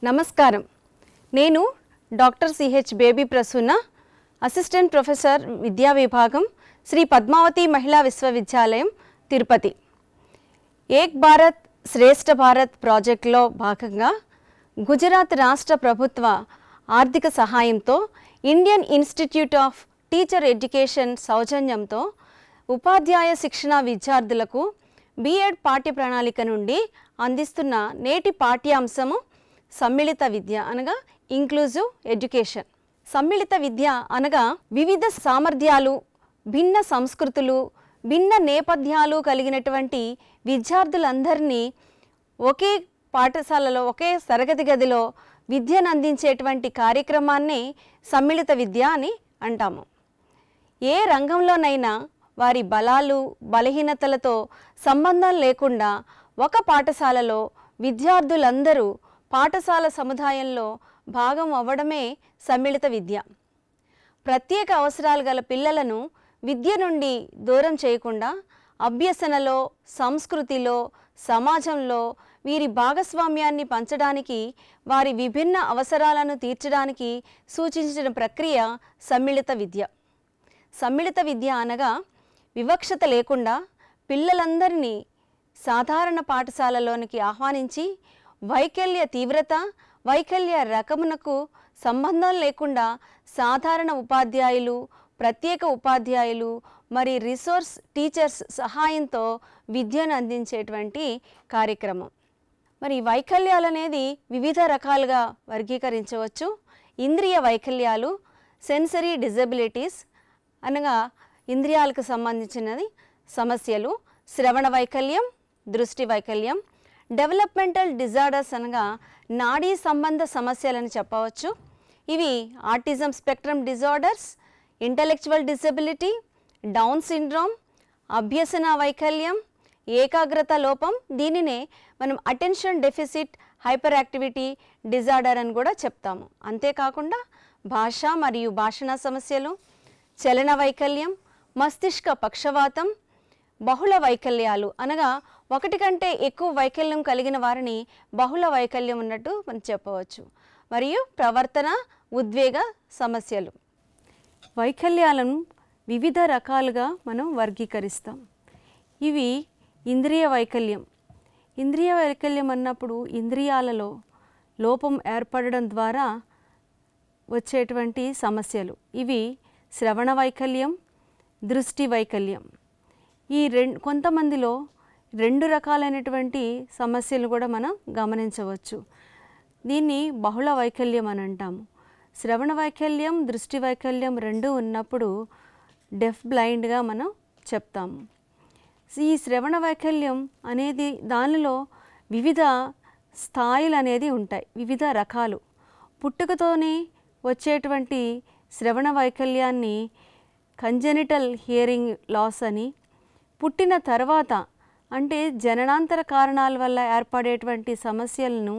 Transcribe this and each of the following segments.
నమస్కారం. నేను doctor CH baby Prasuna, assistant professor విద్యా విభాగం, శ్రీ పద్మావతి మహిళా విశ్వవిద్యాలయం, తిరుపతి. ఏక్ భారత్ శ్రేష్ఠ భారత్ ప్రాజెక్టులో భాగంగా గుజరాత్ రాష్ట్ర ప్రభుత్వ ఆర్థిక సహాయంతో Indian institute of teacher education సౌజన్యంతో ఉపాధ్యాయ శిక్షణ విద్యార్థులకు బీఎడ్ పాఠ్య ప్రణాళిక నుండి అందిస్తున్న నేటి పాఠ్యాంశము సమ్మిళిత విద్య అనగా ఇంక్లూజివ్ ఎడ్యుకేషన్. సమ్మిళిత విద్య అనగా వివిధ సామర్థ్యాలు, భిన్న సంస్కృతులు, భిన్న నేపథ్యాలు కలిగినటువంటి విద్యార్థులందరినీ ఒకే పాఠశాలలో, ఒకే తరగతి గదిలో విద్యను అందించేటువంటి కార్యక్రమాన్ని సమ్మిళిత విద్య అని అంటాము. ఏ రంగంలోనైనా వారి బలాలు, బలహీనతలతో సంబంధం లేకుండా ఒక పాఠశాలలో విద్యార్థులందరూ పాఠశాల సముదాయంలో భాగం అవ్వడమే సమ్మిళిత విద్య. ప్రత్యేక అవసరాలు గల పిల్లలను విద్య నుండి దూరం చేయకుండా అభ్యసనలో, సంస్కృతిలో, సమాజంలో వీరి భాగస్వామ్యాన్ని పంచడానికి, వారి విభిన్న అవసరాలను తీర్చడానికి సూచించిన ప్రక్రియ సమ్మిళిత విద్య. సమ్మిళిత విద్య అనగా వివక్షత లేకుండా పిల్లలందరినీ సాధారణ పాఠశాలలోనికి ఆహ్వానించి వైకల్య తీవ్రత, వైకల్య రకమునకు సంబంధం లేకుండా సాధారణ ఉపాధ్యాయులు, ప్రత్యేక ఉపాధ్యాయులు, మరి రిసోర్స్ టీచర్స్ సహాయంతో విద్యను అందించేటువంటి కార్యక్రమం. మరి వైకల్యాలు అనేది వివిధ రకాలుగా వర్గీకరించవచ్చు. ఇంద్రియ వైకల్యాలు, సెన్సరీ డిజబిలిటీస్ అనగా ఇంద్రియాలకు సంబంధించినది సమస్యలు, శ్రవణ వైకల్యం, దృష్టి వైకల్యం, డెవలప్మెంటల్ డిజార్డర్స్ అనగా నాడీ సంబంధ సమస్యలని చెప్పవచ్చు. ఇవి autism spectrum disorders, intellectual disability, down syndrome, అభ్యసన వైకల్యం, ఏకాగ్రత లోపం, దీనినే మనం attention deficit hyper activity disorder అని కూడా చెప్తాము. అంతేకాకుండా భాష మరియు భాషణ సమస్యలు, చలన వైకల్యం, మస్తిష్క పక్షవాతం, బహుళ వైకల్యాలు అనగా ఒకటి కంటే ఎక్కువ వైకల్యం కలిగిన వారిని బహుళ వైకల్యం ఉన్నట్టు మనం చెప్పవచ్చు. మరియు ప్రవర్తన, ఉద్వేగ సమస్యలు. వైకల్యాలను వివిధ రకాలుగా మనం వర్గీకరిస్తాం. ఇవి ఇంద్రియ వైకల్యం. ఇంద్రియ వైకల్యం అన్నప్పుడు ఇంద్రియాలలో లోపం ఏర్పడడం ద్వారా వచ్చేటువంటి సమస్యలు. ఇవి శ్రవణ వైకల్యం, దృష్టి వైకల్యం. ఈ కొంతమందిలో రెండు రకాలైనటువంటి సమస్యలు కూడా మనం గమనించవచ్చు. దీన్ని బహుళ వైకల్యం అని అంటాము. శ్రవణ వైకల్యం, దృష్టి వైకల్యం రెండు ఉన్నప్పుడు డెఫ్ బ్లైండ్గా మనం చెప్తాము. ఈ శ్రవణ వైకల్యం అనేది దానిలో వివిధ స్థాయిలు అనేది ఉంటాయి, వివిధ రకాలు. పుట్టుకతోనే వచ్చేటువంటి శ్రవణ వైకల్యాన్ని కంజెనిటల్ హియరింగ్ లాస్ అని, పుట్టిన తర్వాత అంటే జననాంతర కారణాల వల్ల ఏర్పడేటువంటి సమస్యలను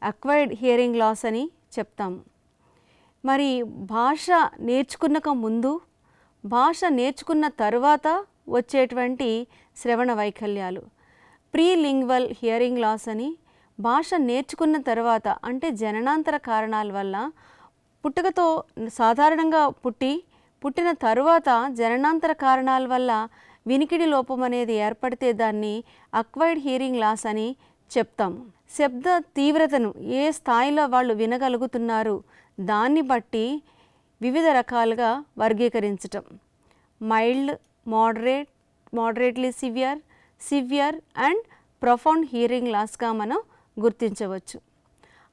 అక్వైర్డ్ హియరింగ్ లాస్ అని చెప్తాము. మరి భాష నేర్చుకున్నక ముందు, భాష నేర్చుకున్న తర్వాత వచ్చేటువంటి శ్రవణ వైకల్యాలు ప్రీలింగ్వల్ హియరింగ్ లాస్ అని, భాష నేర్చుకున్న తర్వాత అంటే జననాంతర కారణాల వల్ల పుట్టుకతో సాధారణంగా పుట్టిన తరువాత జననాంతర కారణాల వల్ల వినికిడి లోపం అనేది ఏర్పడితే దాన్ని అక్వైర్డ్ హియరింగ్ లాస్ అని చెప్తాము. శబ్ద తీవ్రతను ఏ స్థాయిలో వాళ్ళు వినగలుగుతున్నారు దాన్ని బట్టి వివిధ రకాలుగా వర్గీకరించటం. Mild, moderately severe and profound hearing లాస్గా మనం గుర్తించవచ్చు.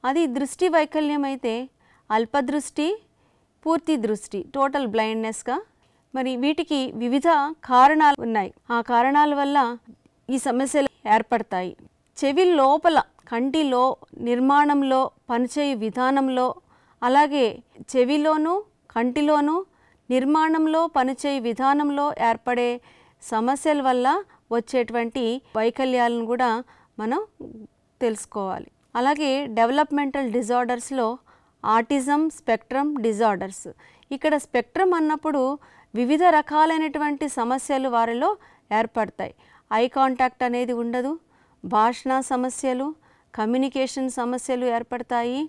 అది దృష్టి వైకల్యం అయితే అల్పదృష్టి, పూర్తి దృష్టి, టోటల్ బ్లైండ్నెస్గా. మరి వీటికి వివిధ కారణాలు ఉన్నాయి. ఆ కారణాల వల్ల ఈ సమస్యలు ఏర్పడతాయి. చెవి లోపల కంటిలో నిర్మాణంలో, పనిచేయు విధానంలో, అలాగే చెవిలోనూ కంటిలోనూ నిర్మాణంలో, పనిచేయు విధానంలో ఏర్పడే సమస్యల వల్ల వచ్చేటువంటి వైకల్యాలను కూడా మనం తెలుసుకోవాలి. అలాగే డెవలప్మెంటల్ డిజార్డర్స్లో ఆటిజం స్పెక్ట్రమ్ డిజార్డర్స్. ఇక్కడ స్పెక్ట్రమ్ అన్నప్పుడు వివిధ రకాలైనటువంటి సమస్యలు వారిలో ఏర్పడతాయి. ఐ కాంటాక్ట్ అనేది ఉండదు, భాషణ సమస్యలు, కమ్యూనికేషన్ సమస్యలు ఏర్పడతాయి.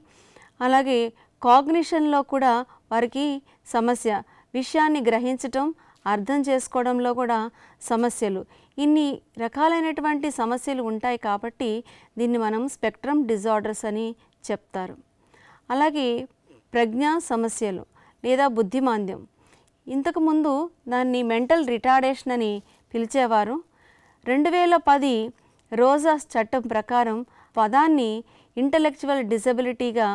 అలాగే కాగ్నిషన్లో కూడా వారికి సమస్య, విషయాన్ని గ్రహించటం, అర్థం చేసుకోవడంలో కూడా సమస్యలు, ఇన్ని రకాలైనటువంటి సమస్యలు ఉంటాయి. కాబట్టి దీన్ని మనం స్పెక్ట్రమ్ డిజార్డర్స్ అని చెప్తారు. అలాగే ప్రజ్ఞా సమస్యలు లేదా బుద్ధిమాంద్యం, ఇంతకుముందు దాన్ని మెంటల్ రిటార్డేషన్ అని పిలిచేవారు. 2010 రోజాస్ చట్టం ప్రకారం పదాన్ని ఇంటలెక్చువల్ డిసబిలిటీగా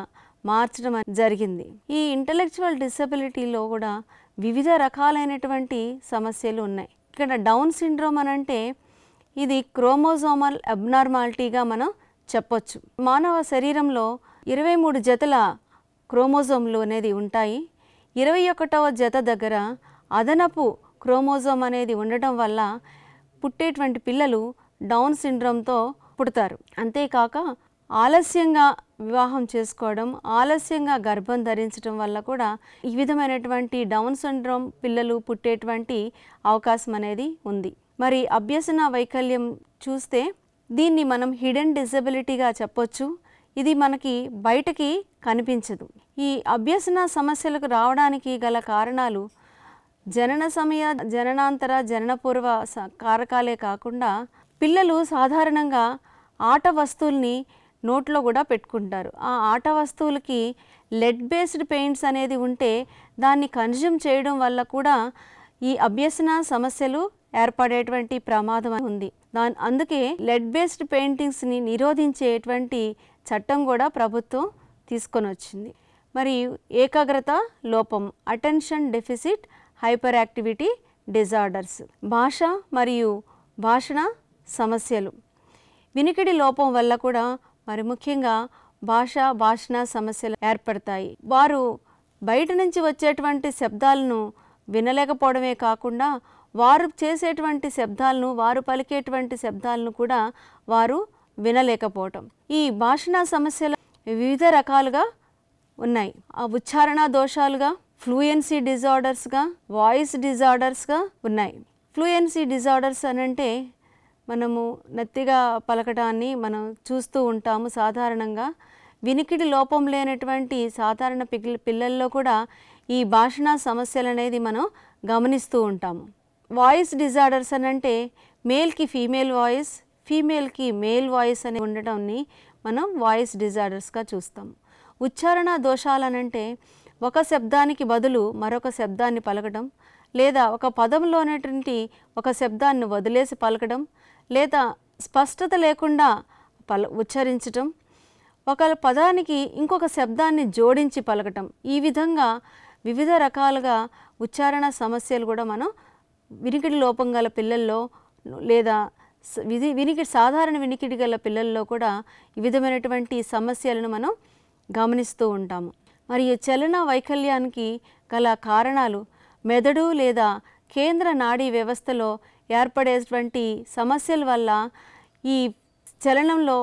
మార్చడం జరిగింది. ఈ ఇంటలెక్చువల్ డిసబిలిటీలో కూడా వివిధ రకాలైనటువంటి సమస్యలు ఉన్నాయి. ఇక్కడ డౌన్ సిండ్రోమ్ అని అంటే ఇది క్రోమోజోమల్ అబ్నార్మాలిటీగా మనం చెప్పొచ్చు. మానవ శరీరంలో 23 జతల క్రోమోజోమ్లు అనేది ఉంటాయి. 21వ జత దగ్గర అదనపు క్రోమోజోమ్ అనేది ఉండటం వల్ల పుట్టేటువంటి పిల్లలు డౌన్ సిండ్రోమ్తో పుడతారు. అంతేకాక ఆలస్యంగా వివాహం చేసుకోవడం, ఆలస్యంగా గర్భం ధరించడం వల్ల కూడా ఈ విధమైనటువంటి డౌన్ సిండ్రోమ్ పిల్లలు పుట్టేటువంటి అవకాశం అనేది ఉంది. మరి అభ్యసన వైకల్యం చూస్తే దీన్ని మనం హిడెన్ డిసబిలిటీగా చెప్పొచ్చు. ఇది మనకి బయటకి కనిపించదు. ఈ అభ్యసన సమస్యలకు రావడానికి గల కారణాలు జనన సమయ, జననాంతర, జననపూర్వ కారకాలే కాకుండా పిల్లలు సాధారణంగా ఆట వస్తువుల్ని నోట్లో కూడా పెట్టుకుంటారు. ఆ ఆట వస్తువులకి లెడ్ బేస్డ్ పెయింట్స్ అనేది ఉంటే దాన్ని కన్జ్యూమ్ చేయడం వల్ల కూడా ఈ అభ్యసన సమస్యలు ఏర్పడేటువంటి ప్రమాదం ఉంది. అందుకే లెడ్ బేస్డ్ పెయింటింగ్స్ని నిరోధించేటువంటి చట్టం కూడా ప్రభుత్వం తీసుకొని వచ్చింది. మరి ఏకాగ్రత లోపం, attention deficit hyper activity disorders, భాష మరియు భాషణ సమస్యలు, వినికిడి లోపం వల్ల కూడా మరి ముఖ్యంగా భాషణ సమస్యలు ఏర్పడతాయి. వారు బయట నుంచి వచ్చేటువంటి శబ్దాలను వినలేకపోవడమే కాకుండా వారు చేసేటువంటి శబ్దాలను, వారు పలికేటువంటి శబ్దాలను కూడా వారు వినలేకపోవటం. ఈ భాషణ సమస్యలు వివిధ రకాలుగా ఉన్నాయి. ఆ ఉచ్చారణ దోషాలుగా, ఫ్లూయెన్సీ డిజార్డర్స్గా, వాయిస్ డిజార్డర్స్గా ఉన్నాయి. ఫ్లూయెన్సీ డిజార్డర్స్ అనంటే మనము నత్తిగా పలకటాన్ని మనం చూస్తూ ఉంటాము. సాధారణంగా వినికిడి లోపం లేనటువంటి సాధారణ పిల్లల్లో కూడా ఈ భాషణ సమస్యలు అనేది మనం గమనిస్తూ ఉంటాము. వాయిస్ డిజార్డర్స్ అనంటే మేల్కి ఫీమేల్ వాయిస్, ఫీమేల్కి మేల్ వాయిస్ అని ఉండటాన్ని మనం వాయిస్ డిజార్డర్స్గా చూస్తాము. ఉచ్చారణ దోషాలనంటే ఒక శబ్దానికి బదులు మరొక శబ్దాన్ని పలకడం, లేదా ఒక పదంలోనేటువంటి ఒక శబ్దాన్ని వదిలేసి పలకడం, లేదా స్పష్టత లేకుండా ఉచ్చరించటం, ఒక పదానికి ఇంకొక శబ్దాన్ని జోడించి పలకటం, ఈ విధంగా వివిధ రకాలుగా ఉచ్చారణ సమస్యలు కూడా మనం వినికిడి లోపం గల పిల్లల్లో లేదా సాధారణ వినికిడి గల పిల్లల్లో కూడా ఈ విధమైనటువంటి సమస్యలను మనం గమనిస్తూ ఉంటాము. మరియు చలన వైకల్యానికి గల కారణాలు మెదడు లేదా కేంద్ర నాడీ వ్యవస్థలో ఏర్పడేటువంటి సమస్యల వల్ల ఈ చలనంలో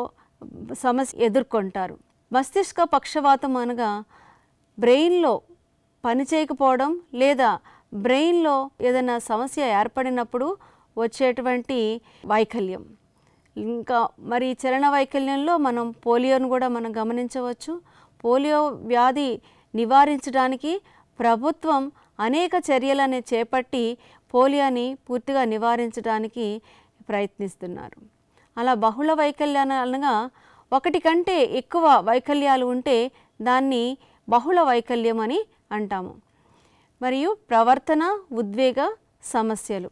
సమస్య ఎదుర్కొంటారు. మస్తిష్క పక్షవాతం అనగా బ్రెయిన్లో పనిచేయకపోవడం లేదా బ్రెయిన్లో ఏదైనా సమస్య ఏర్పడినప్పుడు వచ్చేటువంటి వైకల్యం. ఇంకా మరి చలన వైకల్యంలో మనం పోలియోను కూడా మనం గమనించవచ్చు. పోలియో వ్యాధి నివారించడానికి ప్రభుత్వం అనేక చర్యలను చేపట్టి పోలియోని పూర్తిగా నివారించడానికి ప్రయత్నిస్తున్నారు. అలా బహుళ వైకల్యాలు అనగా ఒకటి కంటే ఎక్కువ వైకల్యాలు ఉంటే దాన్ని బహుళ వైకల్యం అని అంటాము. మరియు ప్రవర్తన, ఉద్వేగ సమస్యలు.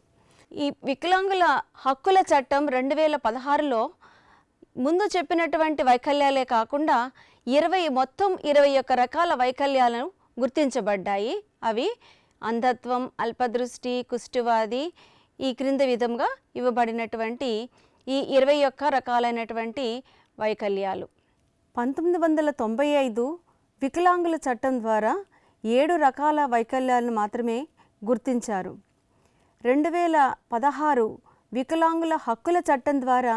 ఈ వికలాంగుల హక్కుల చట్టం 2016లో ముందు చెప్పినటువంటి వైకల్యాలే కాకుండా 21 రకాల వైకల్యాలను గుర్తించబడ్డాయి. అవి అంధత్వం, అల్పదృష్టి, కుష్ఠవ్యాధి, ఈ క్రింద విధంగా ఇవ్వబడినటువంటి ఈ 21 రకాలైనటువంటి వైకల్యాలు. 1995 వికలాంగుల చట్టం ద్వారా 7 రకాల వైకల్యాలను మాత్రమే గుర్తించారు. 2016 వికలాంగుల హక్కుల చట్టం ద్వారా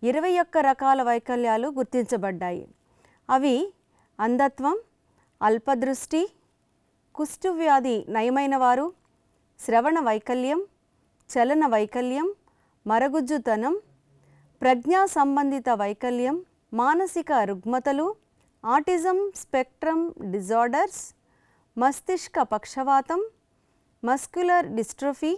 21 రకాల వైకల్యాలు గుర్తించబడ్డాయి. అవి అంధత్వం, అల్పదృష్టి, కుష్ఠవ్యాధి నయమైన వారు, శ్రవణ వైకల్యం, చలన వైకల్యం, మరగుజ్జుతనం, ప్రజ్ఞా సంబంధిత వైకల్యం, మానసిక రుగ్మతలు, ఆటిజం స్పెక్ట్రమ్ డిజార్డర్స్, మస్తిష్క పక్షవాతం, మస్క్యులర్ డిస్ట్రోఫీ,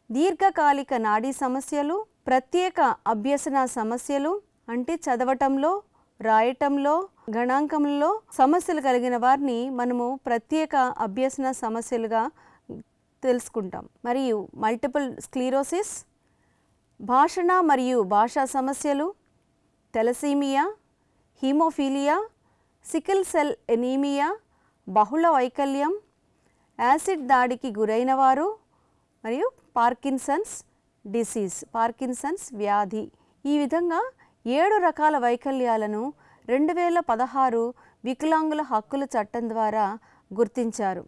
దీర్ఘకాలిక నాడీ సమస్యలు, ప్రత్యేక అభ్యసన సమస్యలు అంటే చదవటంలో, రాయటంలో, గణాంకంలో సమస్యలు కలిగిన వారిని మనము ప్రత్యేక అభ్యసన సమస్యలుగా తెలుసుకుంటాం. మరియు మల్టిపుల్ స్క్లీరోసిస్, భాషణ మరియు భాషా సమస్యలు, తెలసీమియా, హీమోఫీలియా, సికిల్ సెల్ ఎనీమియా, బహుళ వైకల్యం, యాసిడ్ దాడికి గురైన వారు మరియు పార్కిన్సన్స్ డిసీజ్, పార్కిన్సన్స్ వ్యాధి. ఈ విధంగా 7 రకాల వైకల్యాలను 2016 వికలాంగుల హక్కుల చట్టం ద్వారా గుర్తించారు.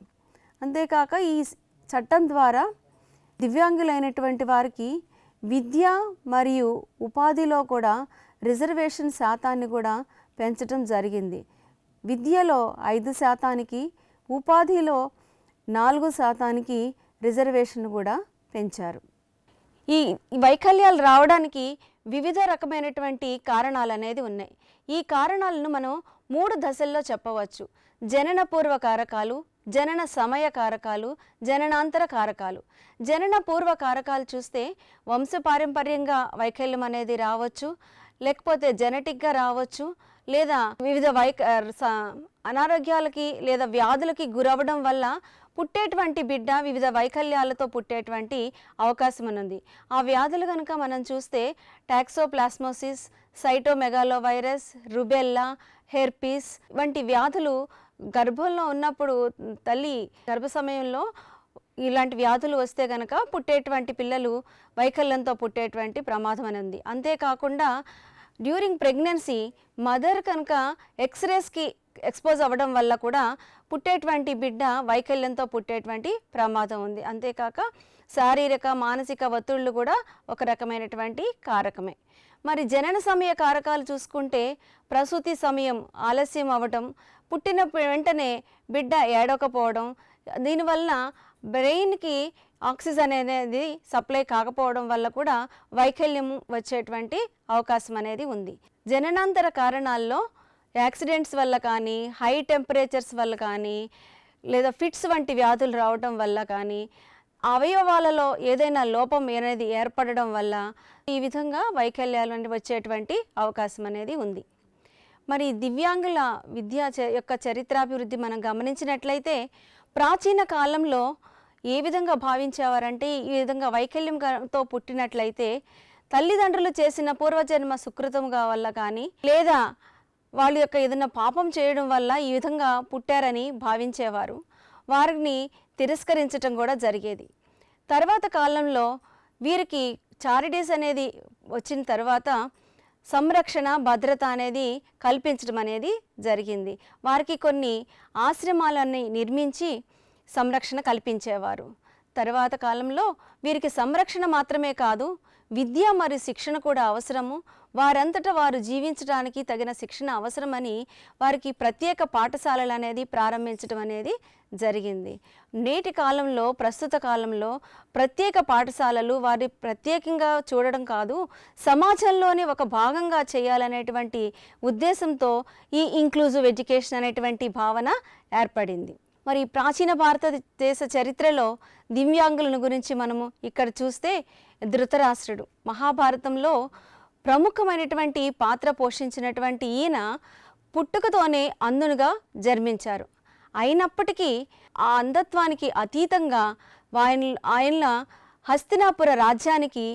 అంతేకాక ఈ చట్టం ద్వారా దివ్యాంగులైనటువంటి వారికి విద్య మరియు ఉపాధిలో కూడా రిజర్వేషన్ శాతాన్ని కూడా పెంచడం జరిగింది. విద్యలో 5%, ఉపాధిలో 4% రిజర్వేషన్ కూడా పెంచారు. ఈ వైకల్యాలు రావడానికి వివిధ రకమైనటువంటి కారణాలు అనేది ఉన్నాయి. ఈ కారణాలను మనం 3 దశల్లో చెప్పవచ్చు. జనన పూర్వ కారకాలు, జనన సమయ కారకాలు, జననాంతర కారకాలు. జనన పూర్వ కారకాలు చూస్తే వంశపారంపర్యంగా వైకల్యం అనేది రావచ్చు, లేకపోతే జెనెటిక్గా రావచ్చు, లేదా వివిధ అనారోగ్యాలకి లేదా వ్యాధులకి గురవడం వల్ల పుట్టేటువంటి బిడ్డ వివిధ వైకల్యాలతో పుట్టేటువంటి అవకాశం ఉంది. ఆ వ్యాధులు కనుక మనం చూస్తే టాక్సోప్లాస్మోసిస్, సైటోమెగాలోవైరస్, రుబెల్లా, హెర్పీస్ వంటి వ్యాధులు గర్భంలో ఉన్నప్పుడు తల్లి గర్భ సమయంలో ఇలాంటి వ్యాధులు వస్తే కనుక పుట్టేటువంటి పిల్లలు వైకల్యంతో పుట్టేటువంటి ప్రమాదం అని ఉంది. అంతేకాకుండా డ్యూరింగ్ ప్రెగ్నెన్సీ మదర్ కనుక ఎక్స్రేస్కి ఎక్స్పోజ్ అవ్వడం వల్ల కూడా పుట్టేటువంటి బిడ్డ వైకల్యంతో పుట్టేటువంటి ప్రమాదం ఉంది. అంతేకాక శారీరక మానసిక ఒత్తిళ్లు కూడా ఒక రకమైనటువంటి కారకమే. మరి జనన సమయ కారకాలు చూసుకుంటే ప్రసూతి సమయం ఆలస్యం అవ్వటం, పుట్టిన వెంటనే బిడ్డ ఏడవకపోవడం, దీనివల్ల బ్రెయిన్కి ఆక్సిజన్ అనేది సప్లై కాకపోవడం వల్ల కూడా వైకల్యం వచ్చేటువంటి అవకాశం అనేది ఉంది. జననాంతర కారణాల్లో యాక్సిడెంట్స్ వల్ల కానీ, హై టెంపరేచర్స్ వల్ల కానీ, లేదా ఫిట్స్ వంటి వ్యాధులు రావడం వల్ల కానీ, అవయవాలలో ఏదైనా లోపం అనేది ఏర్పడడం వల్ల ఈ విధంగా వైకల్యాలు అనేవి వచ్చేటువంటి అవకాశం అనేది ఉంది. మరి దివ్యాంగుల విద్య యొక్క చరిత్రాభివృద్ధి మనం గమనించినట్లయితే ప్రాచీన కాలంలో ఏ విధంగా భావించేవారంటే ఈ విధంగా వైకల్యంతో పుట్టినట్లయితే తల్లిదండ్రులు చేసిన పూర్వజన్మ సుకృతంగా వల్ల కానీ లేదా వాళ్ళ యొక్క ఏదైనా పాపం చేయడం వల్ల ఈ విధంగా పుట్టారని భావించేవారు. వారిని తిరస్కరించటం కూడా జరిగేది. తర్వాత కాలంలో వీరికి చారిటీస్ అనేది వచ్చిన తర్వాత సంరక్షణ భద్రత అనేది కల్పించడం అనేది జరిగింది. వారికి కొన్ని ఆశ్రమాలన్నీ నిర్మించి సంరక్షణ కల్పించేవారు. తర్వాత కాలంలో వీరికి సంరక్షణ మాత్రమే కాదు, విద్య మరియు శిక్షణ కూడా అవసరము. వారంతటా వారు జీవించడానికి తగిన శిక్షణ అవసరమని వారికి ప్రత్యేక పాఠశాలలు అనేది ప్రారంభించడం అనేది జరిగింది. నేటి కాలంలో ప్రస్తుత కాలంలో ప్రత్యేక పాఠశాలలు వారి ప్రత్యేకంగా చూడడం కాదు, సమాజంలోని ఒక భాగంగా చేయాలనేటువంటి ఉద్దేశంతో ఈ ఇంక్లూజివ్ ఎడ్యుకేషన్ అనేటువంటి భావన ఏర్పడింది. మరి ప్రాచీన భారతదేశ చరిత్రలో దివ్యాంగులను గురించి మనము ఇక్కడ చూస్తే ధృతరాష్ట్రుడు మహాభారతంలో ప్రముఖమైనటువంటి పాత్ర పోషించినటువంటి ఈయన పుట్టుకతోనే అంధునిగా అయినప్పటికీ ఆ అంధత్వానికి అతీతంగా ఆయన హస్తినాపుర రాజ్యానికి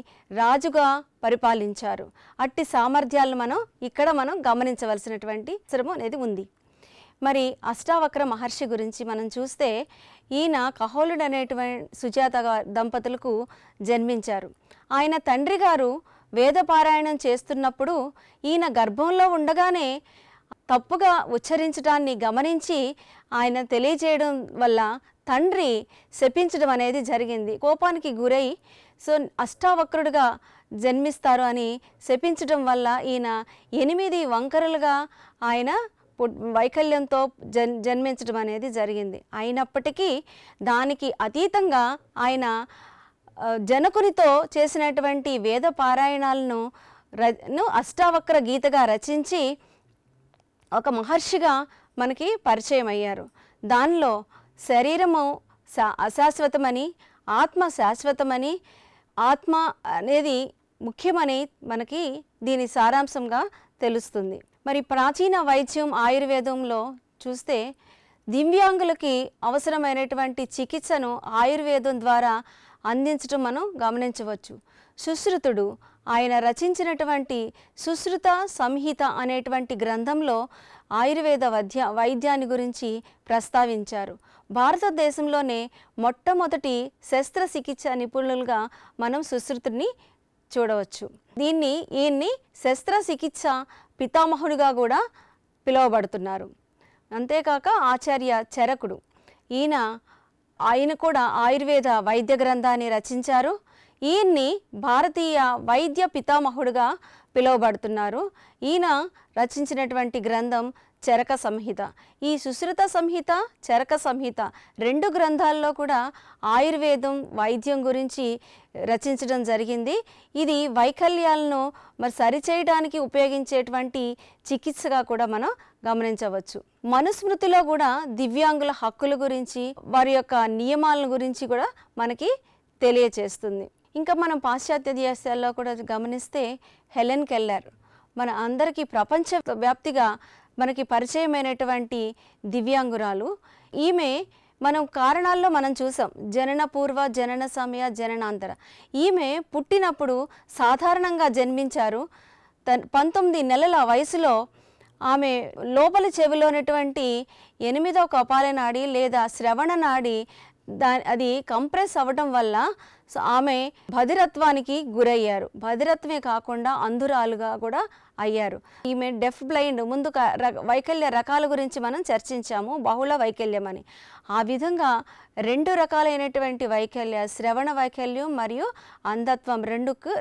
రాజుగా పరిపాలించారు. అట్టి సామర్థ్యాలను మనం గమనించవలసినటువంటి అవసరం అనేది ఉంది. మరి అష్టావక్ర మహర్షి గురించి మనం చూస్తే ఈయన కహోలుడు అనేటువంటి సుజాత దంపతులకు జన్మించారు. ఆయన తండ్రి గారు వేదపారాయణం చేస్తున్నప్పుడు ఈయన గర్భంలో ఉండగానే తప్పుగా ఉచ్చరించడాన్ని గమనించి ఆయన తెలియజేయడం వల్ల తండ్రి శపించడం అనేది జరిగింది. కోపానికి గురై అష్టావక్రుడుగా జన్మిస్తారు అని శపించడం వల్ల ఈయన 8 వంకరలుగా ఆయన వైకల్యంతో జన్మించడం అనేది జరిగింది. అయినప్పటికీ దానికి అతీతంగా ఆయన జనకునితో చేసినటువంటి వేద పారాయణాలను అష్టావక్ర గీతగా రచించి ఒక మహర్షిగా మనకి పరిచయం అయ్యారు. దానిలో శరీరము అశాశ్వతమని, ఆత్మ శాశ్వతమని, ఆత్మ అనేది ముఖ్యమని మనకి దీని సారాంశంగా తెలుస్తుంది. మరి ప్రాచీన వైద్యం ఆయుర్వేదంలో చూస్తే దివ్యాంగులకి అవసరమైనటువంటి చికిత్సను ఆయుర్వేదం ద్వారా అందించడం మనం గమనించవచ్చు. సుశ్రుతుడు ఆయన రచించినటువంటి సుశ్రుత సంహిత అనేటువంటి గ్రంథంలో ఆయుర్వేద వైద్యాన్ని గురించి ప్రస్తావించారు. భారతదేశంలోనే మొట్టమొదటి శస్త్రచికిత్స నిపుణులుగా మనం సుశ్రుతుడిని చూడవచ్చు. ఈయన్ని శస్త్రచికిత్స పితామహుడిగా కూడా పిలువబడుతున్నారు. అంతేకాక ఆచార్య చరకుడు ఆయన కూడా ఆయుర్వేద వైద్య గ్రంథాన్ని రచించారు. ఈయన్ని భారతీయ వైద్య పితామహుడుగా పిలువబడుతున్నారు. ఈయన రచించినటువంటి గ్రంథం చరక సంహిత. ఈ సుశ్రుత సంహిత, చరక సంహిత రెండు గ్రంథాల్లో కూడా ఆయుర్వేదం వైద్యం గురించి రచించడం జరిగింది. ఇది వైకల్యాలను సరిచేయడానికి ఉపయోగించేటువంటి చికిత్సగా కూడా మనం గమనించవచ్చు. మనుస్మృతిలో కూడా దివ్యాంగుల హక్కుల గురించి, వారి యొక్క నియమాల గురించి కూడా మనకి తెలియచేస్తుంది. ఇంకా మనం పాశ్చాత్య దేశాల్లో కూడా గమనిస్తే హెలెన్ కెల్లర్ మన అందరికీ ప్రపంచవ్యాప్తిగా మనకి పరిచయమైనటువంటి దివ్యాంగురాలు. ఈమె మనం కారణాల్లో మనం చూసాం, జనన పూర్వ, జనన సమయ, జననాంతర. ఈమె పుట్టినప్పుడు సాధారణంగా జన్మించారు. 19 నెలల వయసులో ఆమె లోపలి చెవిలో ఉన్నటువంటి 8వ కపాల నాడి లేదా శ్రవణ నాడి అది కంప్రెస్ అవ్వడం వల్ల ఆమె బధిరత్వానికి గురయ్యారు. బధిరత్వమే కాకుండా అంధురాలుగా కూడా అయ్యారు. ఈమె డెఫ్ బ్లైండ్. ముందు వైకల్య రకాల గురించి మనం చర్చించాము, బహుళ వైకల్యం అని. ఆ విధంగా 2 రకాలైనటువంటి వైకల్య, శ్రవణ వైకల్యం మరియు అంధత్వం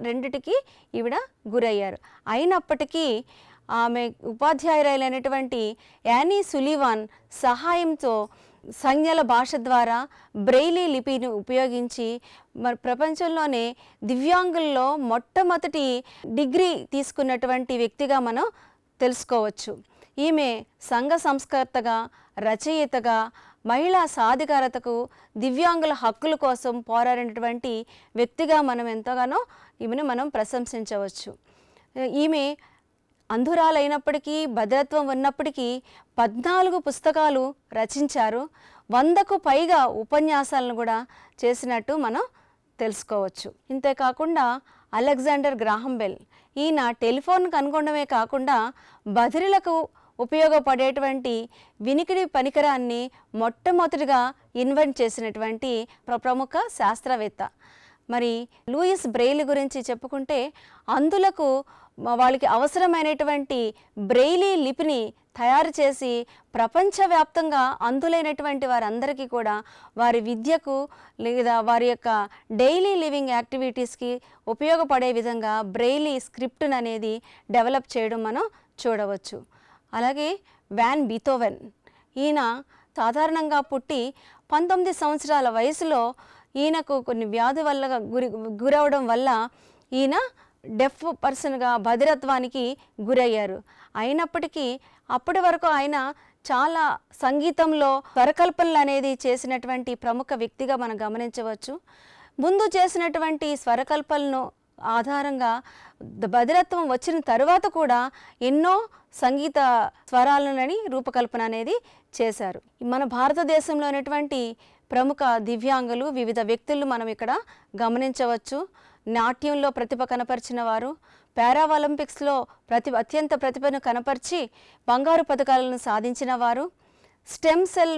రెండిటికి ఈవిడ గురయ్యారు. అయినప్పటికీ ఆమె ఉపాధ్యాయురాలైనటువంటి యానీ సులివాన్ సహాయంతో సంజ్ఞల భాష ద్వారా బ్రెయిలీ లిపిని ఉపయోగించి ప్రపంచంలోనే దివ్యాంగుల్లో మొట్టమొదటి డిగ్రీ తీసుకున్నటువంటి వ్యక్తిగా మనం తెలుసుకోవచ్చు. ఈమె సంఘ సంస్కర్తగా, రచయితగా, మహిళా సాధికారతకు, దివ్యాంగుల హక్కుల కోసం పోరాడినటువంటి వ్యక్తిగా మనం ఎంతగానో ఈమెను మనం ప్రశంసించవచ్చు. ఈమె అంధురాలైనప్పటికీ, భద్రత్వం ఉన్నప్పటికీ 14 పుస్తకాలు రచించారు. 100కు పైగా ఉపన్యాసాలను కూడా చేసినట్టు మనం తెలుసుకోవచ్చు. ఇంతేకాకుండా అలెగ్జాండర్ గ్రాహం బెల్ ఈయన టెలిఫోన్ కనుగొనడమే కాకుండా బధిరులకు ఉపయోగపడేటువంటి వినికిడి పరికరాన్ని మొట్టమొదటిగా ఇన్వెంట్ చేసినటువంటి ప్రముఖ శాస్త్రవేత్త. మరి లూయిస్ బ్రెయిలీ గురించి చెప్పుకుంటే అంధులకు వాళ్ళకి అవసరమైనటువంటి బ్రెయిలీ లిపిని తయారు చేసి ప్రపంచవ్యాప్తంగా అంధులైనటువంటి వారందరికీ కూడా వారి విద్యకు లేదా వారి యొక్క డైలీ లివింగ్ యాక్టివిటీస్కి ఉపయోగపడే విధంగా బ్రెయిలీ స్క్రిప్ట్ని అనేది డెవలప్ చేయడం మనం చూడవచ్చు. అలాగే వాన్ బీథోవెన్ ఈయన సాధారణంగా పుట్టి 19 సంవత్సరాల వయసులో ఈయనకు కొన్ని వ్యాధి వల్ల గురవడం వల్ల ఈయన డెఫ్ పర్సన్గా బధిరత్వానికి గురయ్యారు. అయినప్పటికీ అప్పటి వరకు ఆయన చాలా సంగీతంలో స్వరకల్పనలు అనేది చేసినటువంటి ప్రముఖ వ్యక్తిగా మనం గమనించవచ్చు. ముందు చేసినటువంటి స్వరకల్పనలను ఆధారంగా బధిరత్వం వచ్చిన తర్వాత కూడా ఎన్నో సంగీత స్వరాలని రూపకల్పన అనేది చేశారు. మన భారతదేశంలో ఉన్నటువంటి ప్రముఖ దివ్యాంగులు, వివిధ వ్యక్తులు మనం ఇక్కడ గమనించవచ్చు. నాట్యంలో ప్రతిభ కనపరిచిన వారు, పారా ఒలింపిక్స్లో అత్యంత ప్రతిభను కనపరిచి బంగారు పథకాలను సాధించిన వారు, స్టెమ్ సెల్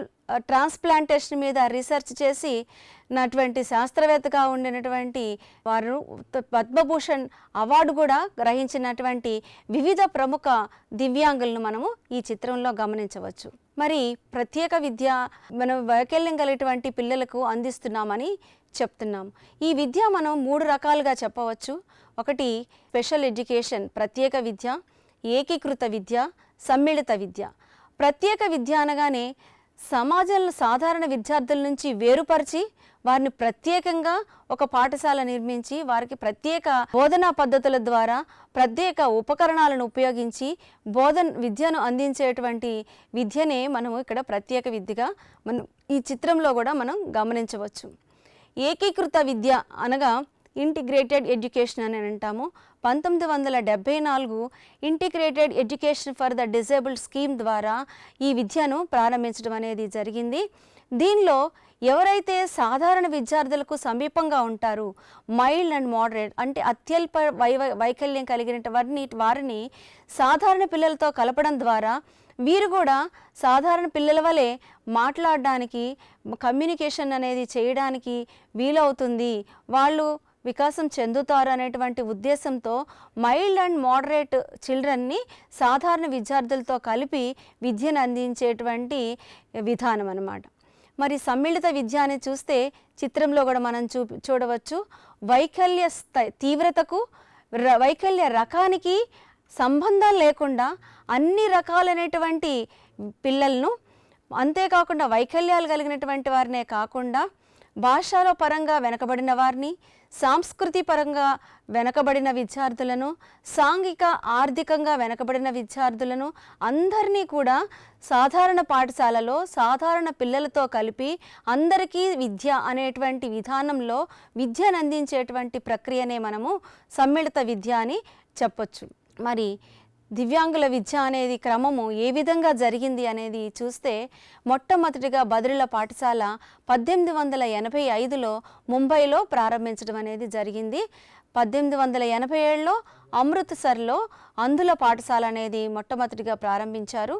ట్రాన్స్ప్లాంటేషన్ మీద రీసెర్చ్ చేసి నటువంటి శాస్త్రవేత్తగా ఉండినటువంటి వారు పద్మభూషణ్ అవార్డు కూడా గ్రహించినటువంటి వివిధ ప్రముఖ దివ్యాంగులను మనము ఈ చిత్రంలో గమనించవచ్చు. మరి ప్రత్యేక విద్య మనం వైకల్యం కలిగినటువంటి పిల్లలకు అందిస్తున్నామని చెప్తున్నాం. ఈ విద్య మనం 3 రకాలుగా చెప్పవచ్చు. ఒకటి స్పెషల్ ఎడ్యుకేషన్, ప్రత్యేక విద్య, ఏకీకృత విద్య, సమ్మిళిత విద్య. ప్రత్యేక విద్య అనగానే సమాజంలో సాధారణ విద్యార్థుల నుంచి వేరుపరిచి వారిని ప్రత్యేకంగా ఒక పాఠశాల నిర్మించి వారికి ప్రత్యేక బోధనా పద్ధతుల ద్వారా ప్రత్యేక ఉపకరణాలను ఉపయోగించి విద్యను అందించేటువంటి విద్యనే మనము ఇక్కడ ప్రత్యేక విద్యగా మనం ఈ చిత్రంలో కూడా మనం గమనించవచ్చు. ఏకీకృత విద్య అనగా ఇంటిగ్రేటెడ్ ఎడ్యుకేషన్ అని అంటాము. 1974 integrated education for the disabled scheme ద్వారా ఈ విద్యను ప్రారంభించడం అనేది జరిగింది. దీనిలో ఎవరైతే సాధారణ విద్యార్థులకు సమీపంగా ఉంటారో మైల్డ్ అండ్ మోడరేట్ అంటే అత్యల్ప వైకల్యం కలిగిన వారిని సాధారణ పిల్లలతో కలపడం ద్వారా వీరు కూడా సాధారణ పిల్లల వలె మాట్లాడడానికి కమ్యూనికేషన్ అనేది చేయడానికి వీలవుతుంది, వాళ్ళు వికాసం చెందుతారు అనేటువంటి ఉద్దేశంతో మైల్డ్ అండ్ మోడరేట్ చిల్డ్రన్ని సాధారణ విద్యార్థులతో కలిపి విద్యను అందించేటువంటి విధానం అన్నమాట. మరి సమ్మిళిత విద్య అని చూస్తే చిత్రంలో కూడా మనం చూడవచ్చు. వైకల్య తీవ్రతకు వైకల్య రకానికి సంబంధం లేకుండా అన్ని రకాలైనటువంటి పిల్లలను, అంతేకాకుండా వైకల్యాలు కలిగినటువంటి వారినే కాకుండా భాషలో పరంగా వెనకబడిన వారిని, సాంస్కృతి పరంగా వెనకబడిన విద్యార్థులను, సాంఘిక ఆర్థికంగా వెనకబడిన విద్యార్థులను అందరినీ కూడా సాధారణ పాఠశాలలో సాధారణ పిల్లలతో కలిపి అందరికీ విద్య అనేటువంటి విధానంలో విద్యను అందించేటువంటి ప్రక్రియనే మనము సమ్మిళిత విద్య అని చెప్పొచ్చు. మరి దివ్యాంగుల విద్య అనేది క్రమము ఏ విధంగా జరిగింది అనేది చూస్తే మొట్టమొదటిగా బదిలీల పాఠశాల 1885లో ముంబైలో ప్రారంభించడం అనేది జరిగింది. 1887లో అమృత్సర్లో అంధుల పాఠశాల అనేది మొట్టమొదటిగా ప్రారంభించారు.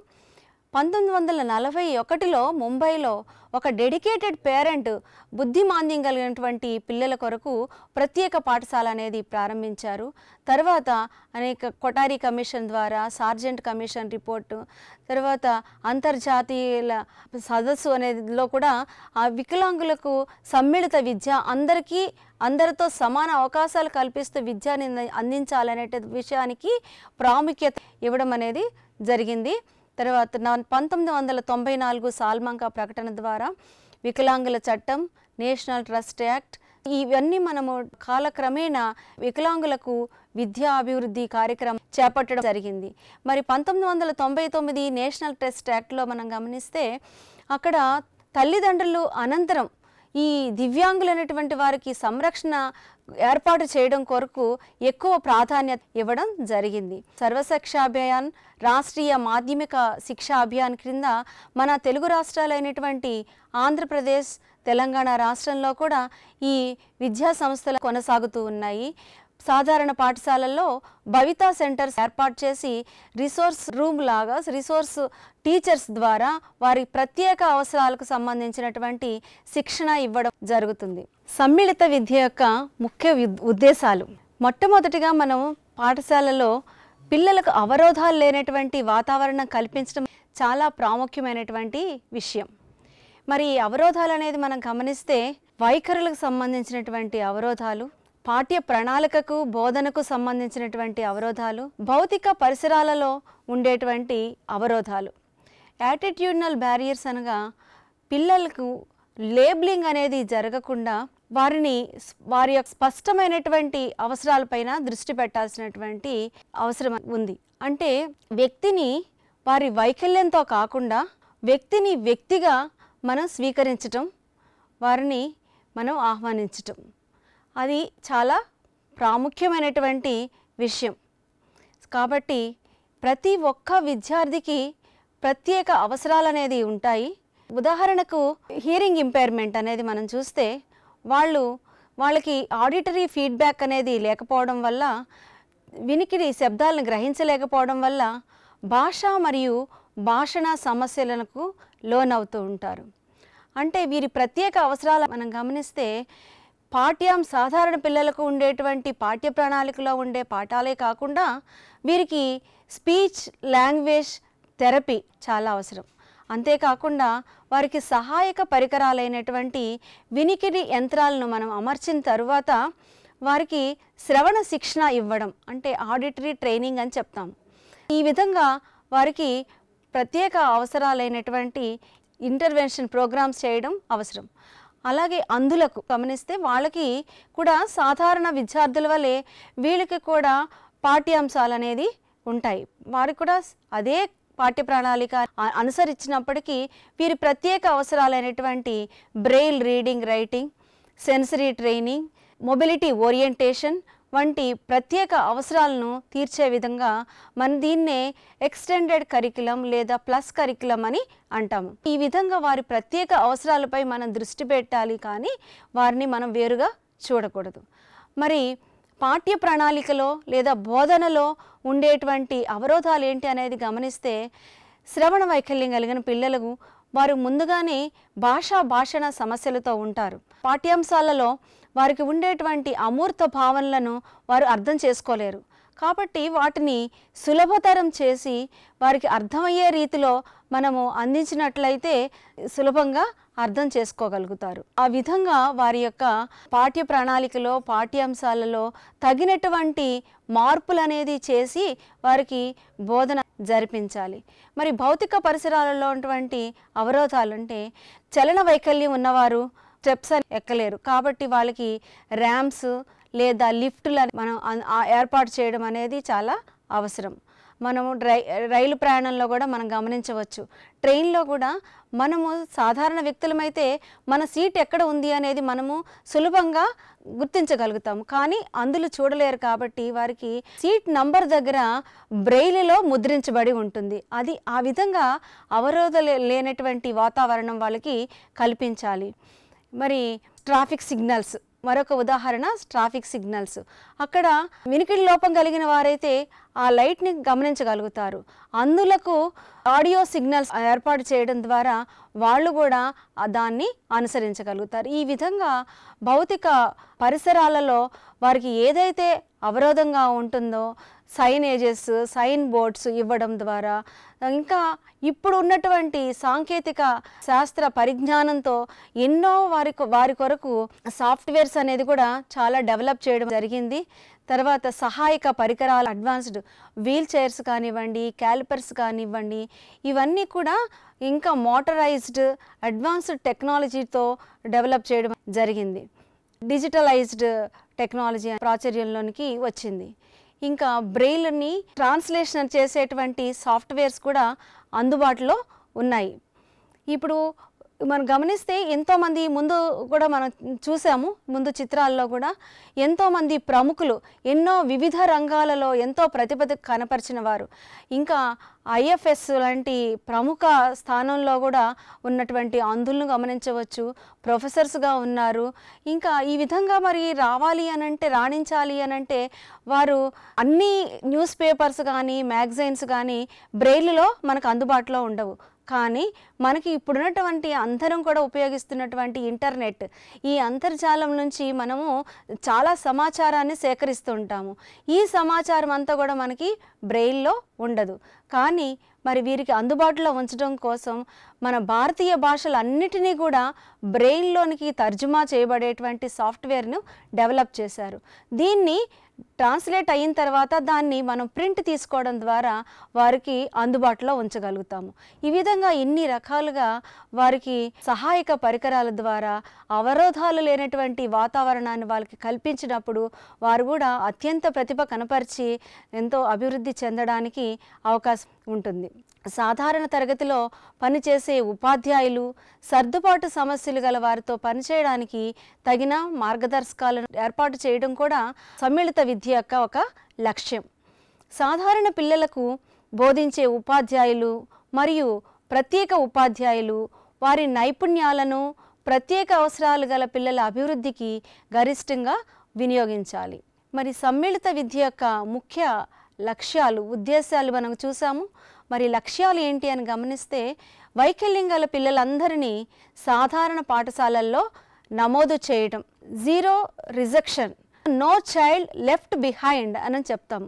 1941లో ముంబైలో ఒక డెడికేటెడ్ పేరెంట్ బుద్ధిమాంద్యం కలిగినటువంటి పిల్లల కొరకు ప్రత్యేక పాఠశాల అనేది ప్రారంభించారు. తర్వాత అనేక కొటారి కమిషన్ ద్వారా సార్జెంట్ కమిషన్ రిపోర్టు, తర్వాత అంతర్జాతీయ సదస్సు అనేదిలో కూడా ఆ వికలాంగులకు సమ్మిళిత విద్య అందరితో సమాన అవకాశాలు కల్పిస్తూ విద్యని అందించాలనే విషయానికి ప్రాముఖ్యత ఇవ్వడం అనేది జరిగింది. తర్వాత 1994 సాల్మంకా ప్రకటన ద్వారా వికలాంగుల చట్టం, నేషనల్ ట్రస్ట్ యాక్ట్, ఇవన్నీ మనము కాలక్రమేణా వికలాంగులకు విద్యా అభివృద్ధి కార్యక్రమం చేపట్టడం జరిగింది. మరి 1999 నేషనల్ ట్రస్ట్ యాక్ట్లో మనం గమనిస్తే అక్కడ తల్లిదండ్రులు అనంతరం ఈ దివ్యాంగులైనటువంటి వారికి సంరక్షణ ఏర్పాటు చేయడం కొరకు ఎక్కువ ప్రాధాన్యత ఇవ్వడం జరిగింది. సర్వశిక్ష అభియాన్, రాష్ట్రీయ మాధ్యమిక శిక్షా అభియాన్ క్రింద మన తెలుగు రాష్ట్రాలైనటువంటి ఆంధ్రప్రదేశ్, తెలంగాణ రాష్ట్రంలో కూడా ఈ విద్యా సంస్థలు కొనసాగుతూ ఉన్నాయి. సాధారణ పాఠశాలల్లో భవితా సెంటర్స్ ఏర్పాటు చేసి రిసోర్స్ రూమ్ లాగా రిసోర్స్ టీచర్స్ ద్వారా వారి ప్రత్యేక అవసరాలకు సంబంధించినటువంటి శిక్షణ ఇవ్వడం జరుగుతుంది. సమ్మిళిత విద్య యొక్క ముఖ్య ఉద్దేశాలు, మొట్టమొదటిగా మనం పాఠశాలలో పిల్లలకు అవరోధాలు లేనటువంటి వాతావరణం కల్పించడం చాలా ప్రాముఖ్యమైనటువంటి విషయం. మరి అవరోధాలు అనేది మనం గమనిస్తే వైఖరులకు సంబంధించినటువంటి అవరోధాలు, పాఠ్య ప్రణాళికకు బోధనకు సంబంధించినటువంటి అవరోధాలు, భౌతిక పరిసరాలలో ఉండేటువంటి అవరోధాలు. యాటిట్యూడ్నల్ బ్యారియర్స్ అనగా పిల్లలకు లేబులింగ్ అనేది జరగకుండా వారి యొక్క స్పష్టమైనటువంటి అవసరాలపైన దృష్టి పెట్టాల్సినటువంటి అవసరం ఉంది. అంటే వ్యక్తిని వారి వైకల్యంతో కాకుండా వ్యక్తిని వ్యక్తిగా మనం స్వీకరించటం, వారిని మనం ఆహ్వానించటం, అది చాలా ప్రాముఖ్యమైనటువంటి విషయం. కాబట్టి ప్రతి ఒక్క విద్యార్థికి ప్రత్యేక అవసరాలు అనేది ఉంటాయి. ఉదాహరణకు హియరింగ్ ఇంపైర్మెంట్ అనేది మనం చూస్తే వాళ్ళకి ఆడిటరీ ఫీడ్బ్యాక్ అనేది లేకపోవడం వల్ల, వినికిడి శబ్దాలను గ్రహించలేకపోవడం వల్ల భాష మరియు భాషణ సమస్యలకు లోనవుతూ ఉంటారు. అంటే వీరి ప్రత్యేక అవసరాలు మనం గమనిస్తే సాధారణ పిల్లలకు ఉండేటువంటి పాఠ్య ప్రణాళికలో ఉండే పాఠాలే కాకుండా వీరికి స్పీచ్ లాంగ్వేజ్ థెరపీ చాలా అవసరం. అంతేకాకుండా వారికి సహాయక పరికరాలైనటువంటి వినికిడి యంత్రాలను మనం అమర్చిన తరువాత వారికి శ్రవణ శిక్షణ ఇవ్వడం, అంటే ఆడిటరీ ట్రైనింగ్ అని చెప్తాం. ఈ విధంగా వారికి ప్రత్యేక అవసరాలైనటువంటి ఇంటర్వెన్షన్ ప్రోగ్రామ్స్ చేయడం అవసరం. అలాగే అంధులకు గమనిస్తే వాళ్ళకి కూడా సాధారణ విద్యార్థుల వలె వీళ్ళకి కూడా పాఠ్యాంశాలు అనేది ఉంటాయి. వారికి కూడా అదే పాఠ్య ప్రణాళిక అనుసరించినప్పటికీ వీరి ప్రత్యేక అవసరాలైనటువంటి braille reading writing, sensory training, mobility orientation వంటి ప్రత్యేక అవసరాలను తీర్చే విధంగా మనం దీన్నే ఎక్స్టెండెడ్ కరికులం లేదా ప్లస్ కరికులం అని అంటాము. ఈ విధంగా వారి ప్రత్యేక అవసరాలపై మనం దృష్టి పెట్టాలి, కానీ వారిని మనం వేరుగా చూడకూడదు. మరి పాఠ్య ప్రణాళికలో లేదా బోధనలో ఉండేటువంటి అవరోధాలు ఏంటి అనేది గమనిస్తే, శ్రవణ వైకల్యం కలిగిన పిల్లలకు వారు ముందుగానే భాషణ సమస్యలతో ఉంటారు. పాఠ్యాంశాలలో వారికి ఉండేటువంటి అమూర్త భావనలను వారు అర్థం చేసుకోలేరు. కాబట్టి వాటిని సులభతరం చేసి వారికి అర్థమయ్యే రీతిలో మనము అందించినట్లయితే సులభంగా అర్థం చేసుకోగలుగుతారు. ఆ విధంగా వారి యొక్క పాఠ్య ప్రణాళికలో పాఠ్యాంశాలలో తగినటువంటి మార్పులు అనేది చేసి వారికి బోధన జరిపించాలి. మరి భౌతిక పరిసరాలలో ఉన్నటువంటి అవరోధాలు అంటే, చలన వైకల్యం ఉన్నవారు స్టెప్స్ అని ఎక్కలేరు. కాబట్టి వాళ్ళకి ర్యాంప్స్ లేదా లిఫ్టులు మనం ఏర్పాటు చేయడం అనేది చాలా అవసరం. మనము రైలు ప్రయాణంలో కూడా మనం గమనించవచ్చు. ట్రైన్లో కూడా మనము సాధారణ వ్యక్తులమైతే మన సీట్ ఎక్కడ ఉంది అనేది మనము సులభంగా గుర్తించగలుగుతాము. కానీ అందులో చూడలేరు. కాబట్టి వారికి సీట్ నంబర్ దగ్గర బ్రెయిల్లో ముద్రించబడి ఉంటుంది. అది ఆ విధంగా అవరోధాలు లేనటువంటి వాతావరణం వాళ్ళకి కల్పించాలి. మరి ట్రాఫిక్ సిగ్నల్స్ మరొక ఉదాహరణ. ట్రాఫిక్ సిగ్నల్స్ అక్కడ వినికిడి లోపం కలిగిన వారైతే ఆ లైట్ని గమనించగలుగుతారు. అందులకు ఆడియో సిగ్నల్స్ ఏర్పాటు చేయడం ద్వారా వాళ్ళు కూడా దాన్ని అనుసరించగలుగుతారు. ఈ విధంగా భౌతిక పరిసరాలలో వారికి ఏదైతే అవరోధంగా ఉంటుందో సైనేజెస్, సైన్ బోర్డ్స్ ఇవ్వడం ద్వారా, ఇంకా ఇప్పుడు ఉన్నటువంటి సాంకేతిక శాస్త్ర పరిజ్ఞానంతో ఎన్నో వారి కొరకు సాఫ్ట్వేర్స్ అనేది కూడా చాలా డెవలప్ చేయడం జరిగింది. తర్వాత సహాయక పరికరాలు, అడ్వాన్స్డ్ వీల్ చైర్స్ కానివ్వండి, క్యాలిపర్స్ కానివ్వండి, ఇవన్నీ కూడా ఇంకా మోటరైజ్డ్ అడ్వాన్స్డ్ టెక్నాలజీతో డెవలప్ చేయడం జరిగింది. డిజిటలైజ్డ్ టెక్నాలజీ ప్రాచుర్యంలోనికి వచ్చింది. ఇంకా బ్రెయిల్ని ట్రాన్స్లేషన్ చేసేటువంటి సాఫ్ట్వేర్స్ కూడా అందుబాటులో ఉన్నాయి. ఇప్పుడు మనం గమనిస్తే ఎంతోమంది ముందు కూడా మనం చూసాము, ముందు చిత్రాల్లో కూడా ఎంతోమంది ప్రముఖులు ఎన్నో వివిధ రంగాలలో ఎంతో ప్రతిభ కనపరిచిన వారు, ఇంకా ఐఎఫ్ఎస్ లాంటి ప్రముఖ స్థానంలో కూడా ఉన్నటువంటి అంధులను గమనించవచ్చు. ప్రొఫెసర్స్గా ఉన్నారు. ఇంకా ఈ విధంగా మరి రావాలి అనంటే, రాణించాలి అనంటే వారు అన్ని న్యూస్ పేపర్స్ కానీ మ్యాగజైన్స్ కానీ బ్రెయిల్లో మనకు అందుబాటులో ఉండవు. కానీ మనకి ఇప్పుడున్నటువంటి అందరం కూడా ఉపయోగిస్తున్నటువంటి ఇంటర్నెట్, ఈ అంతర్జాలం నుంచి మనము చాలా సమాచారాన్ని సేకరిస్తుంటాము. ఈ సమాచారం అంతా కూడా మనకి బ్రెయిల్లో ఉండదు. కానీ మరి వీరికి అందుబాటులో ఉంచడం కోసం మన భారతీయ భాషలన్నిటినీ కూడా బ్రెయిన్లోనికి తర్జుమా చేయబడేటువంటి సాఫ్ట్వేర్ను డెవలప్ చేశారు. దీన్ని ట్రాన్స్లేట్ అయిన తర్వాత దాన్ని మనం ప్రింట్ తీసుకోవడం ద్వారా వారికి అందుబాటులో ఉంచగలుగుతాము. ఈ విధంగా ఇన్ని రకాలుగా వారికి సహాయక పరికరాల ద్వారా అవరోధాలు లేనటువంటి వాతావరణాన్ని వాళ్ళకి కల్పించినప్పుడు వారు కూడా అత్యంత ప్రతిభ కనపరిచి ఎంతో అభివృద్ధి చెందడానికి అవకాశం ఉంటుంది. సాధారణ తరగతిలో పనిచేసే ఉపాధ్యాయులు సర్దుబాటు సమస్యలు గల వారితో పనిచేయడానికి తగిన మార్గదర్శకాలను ఏర్పాటు చేయడం కూడా సమ్మిళిత విద్య యొక్క ఒక లక్ష్యం. సాధారణ పిల్లలకు బోధించే ఉపాధ్యాయులు మరియు ప్రత్యేక ఉపాధ్యాయులు వారి నైపుణ్యాలను ప్రత్యేక అవసరాలు గల పిల్లల అభివృద్ధికి గరిష్టంగా వినియోగించాలి. మరి సమ్మిళిత విద్య యొక్క ముఖ్య లక్ష్యాలు, ఉద్దేశాలు మనం చూసాము. మరి లక్ష్యాలు ఏంటి అని గమనిస్తే, వైకల్యం గల పిల్లలందరినీ సాధారణ పాఠశాలల్లో నమోదు చేయడం, zero rejection, no child left behind అని చెప్తాము.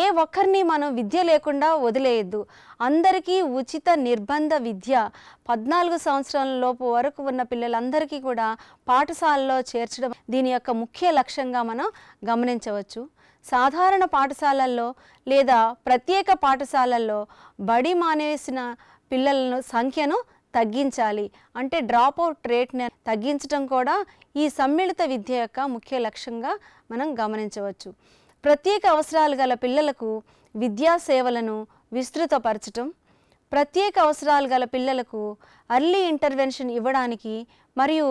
ఏ ఒక్కరిని మనం విద్య లేకుండా వదిలేయద్దు. అందరికీ ఉచిత నిర్బంధ విద్య, 14 సంవత్సరాల లోపు వరకు ఉన్న పిల్లలందరికీ కూడా పాఠశాలలో చేర్చడం దీని యొక్క ముఖ్య లక్ష్యంగా మనం గమనించవచ్చు. సాధారణ పాఠశాలల్లో లేదా ప్రత్యేక పాఠశాలల్లో బడి మానేసిన పిల్లలను సంఖ్యను తగ్గించాలి, అంటే డ్రాప్ అవుట్ రేట్ని తగ్గించడం కూడా ఈ సమ్మిళిత విద్య యొక్క ముఖ్య లక్ష్యంగా మనం గమనించవచ్చు. ప్రత్యేక అవసరాలు గల పిల్లలకు విద్యా సేవలను విస్తృతపరచటం, ప్రత్యేక అవసరాలు గల పిల్లలకు అర్లీ ఇంటర్వెన్షన్ ఇవ్వడానికి మరియు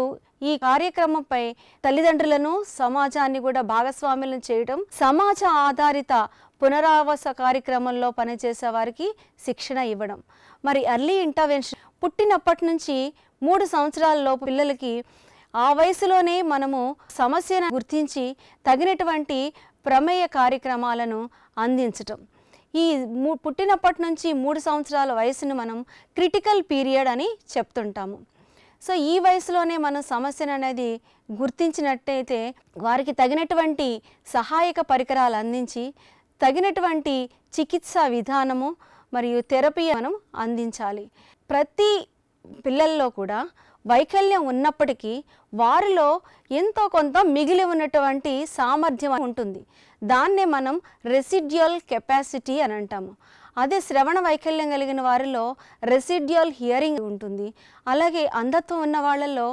ఈ కార్యక్రమంపై తల్లిదండ్రులను సమాజాన్ని కూడా భాగస్వాములను చేయడం, సమాజ ఆధారిత పునరావాస కార్యక్రమంలో పనిచేసే వారికి శిక్షణ ఇవ్వడం. మరి అర్లీ ఇంటర్వెన్షన్ పుట్టినప్పటి నుంచి 3 సంవత్సరాలలోపు పిల్లలకి ఆ వయసులోనే మనము సమస్యను గుర్తించి తగినటువంటి ప్రమేయ కార్యక్రమాలను అందించటం. ఈ పుట్టినప్పటి నుంచి 3 సంవత్సరాల వయసును మనం క్రిటికల్ పీరియడ్ అని చెప్తుంటాము. సో ఈ వయసులోనే మనం సమస్యను అనేది గుర్తించినట్టయితే వారికి తగినటువంటి సహాయక పరికరాలు అందించి తగినటువంటి చికిత్సా విధానము మరియు థెరపీ మనం అందించాలి. ప్రతి పిల్లల్లో కూడా వైకల్యం ఉన్నప్పటికీ వారిలో ఎంతో కొంత మిగిలి ఉన్నటువంటి సామర్థ్యం ఉంటుంది. దాన్నే మనం రెసిడ్యుయల్ కెపాసిటీ అని అంటాము. అదే శ్రవణ వైకల్యం కలిగిన వారిలో రెసిడ్యుయల్ హియరింగ్ ఉంటుంది. అలాగే అంధత్వం ఉన్న వాళ్ళల్లో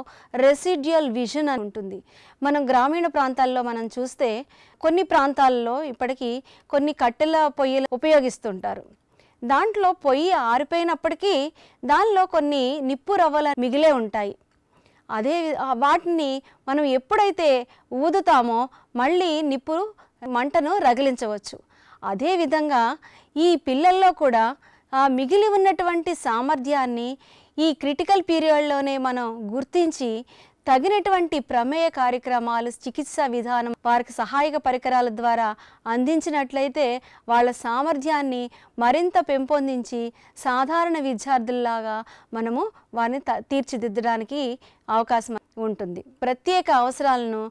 రెసిడ్యుయల్ విజన్ అని ఉంటుంది. మనం గ్రామీణ ప్రాంతాల్లో మనం చూస్తే కొన్ని ప్రాంతాల్లో ఇప్పటికీ కొన్ని కట్టెల పొయ్యిలు ఉపయోగిస్తుంటారు. దాంట్లో పొయ్యి ఆరిపోయినప్పటికీ దానిలో కొన్ని నిప్పు రవ్వలు మిగిలే ఉంటాయి. అదే వాటిని మనం ఎప్పుడైతే ఊదుతామో మళ్ళీ మంటను రగిలించవచ్చు. అదేవిధంగా ఈ పిల్లల్లో కూడా మిగిలి ఉన్నటువంటి సామర్థ్యాన్ని ఈ క్రిటికల్ పీరియడ్లోనే మనం గుర్తించి తగినటువంటి ప్రమేయ కార్యక్రమాలు, చికిత్సా విధానం, వారికి సహాయక పరికరాల ద్వారా అందించినట్లయితే వాళ్ళ సామర్థ్యాన్ని మరింత పెంపొందించి సాధారణ విద్యార్థుల్లాగా మనము వారిని తీర్చిదిద్దడానికి అవకాశం ఉంటుంది. ప్రత్యేక అవసరాలను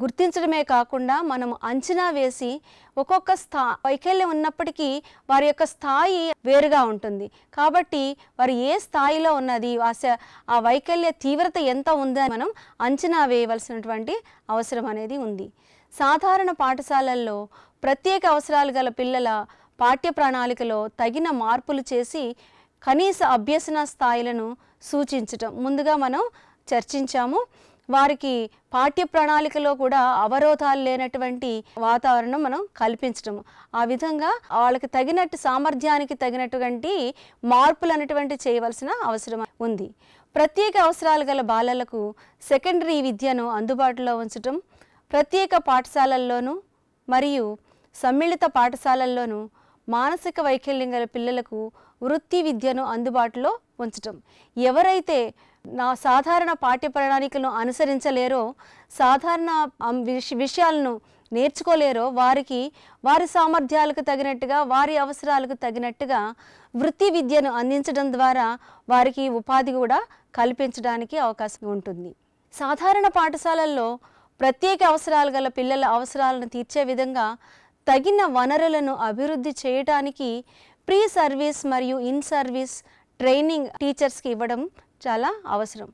గుర్తించడమే కాకుండా మనము అంచనా వేసి ఒక్కొక్క వైకల్యం ఉన్నప్పటికీ వారి యొక్క స్థాయి వేరుగా ఉంటుంది. కాబట్టి వారు ఏ స్థాయిలో ఉన్నది, ఆ వైకల్య తీవ్రత ఎంత ఉందని మనం అంచనా వేయవలసినటువంటి అవసరం అనేది ఉంది. సాధారణ పాఠశాలల్లో ప్రత్యేక అవసరాలు గల పిల్లల పాఠ్య ప్రణాళికలో తగిన మార్పులు చేసి కనీస అభ్యసన స్థాయిలను సూచించటం ముందుగా మనం చర్చించాము. వారికి పాఠ్య ప్రణాళికలో కూడా అవరోధాలు లేనటువంటి వాతావరణం మనం కల్పించటము, ఆ విధంగా వాళ్ళకి తగినట్టు సామర్థ్యానికి తగినటువంటి మార్పులు అనేటువంటి చేయవలసిన అవసరం ఉంది. ప్రత్యేక అవసరాలు గల బాలలకు సెకండరీ విద్యను అందుబాటులో ఉంచటం, ప్రత్యేక పాఠశాలల్లోనూ మరియు సమ్మిళిత పాఠశాలల్లోనూ మానసిక వైకల్యం గల పిల్లలకు వృత్తి విద్యను అందుబాటులో ఉంచటం. ఎవరైతే సాధారణ పాఠ్య ప్రణాళికలను అనుసరించలేరో, సాధారణ విషయాలను నేర్చుకోలేరో వారికి వారి సామర్థ్యాలకు తగినట్టుగా, వారి అవసరాలకు తగినట్టుగా వృత్తి విద్యను అందించడం ద్వారా వారికి ఉపాధి కూడా కల్పించడానికి అవకాశం ఉంటుంది. సాధారణ పాఠశాలల్లో ప్రత్యేక అవసరాలు గల పిల్లల అవసరాలను తీర్చే విధంగా తగిన వనరులను అభివృద్ధి చేయడానికి ప్రీ సర్వీస్ మరియు ఇన్ సర్వీస్ ట్రైనింగ్ టీచర్స్కి ఇవ్వడం చాలా అవసరం.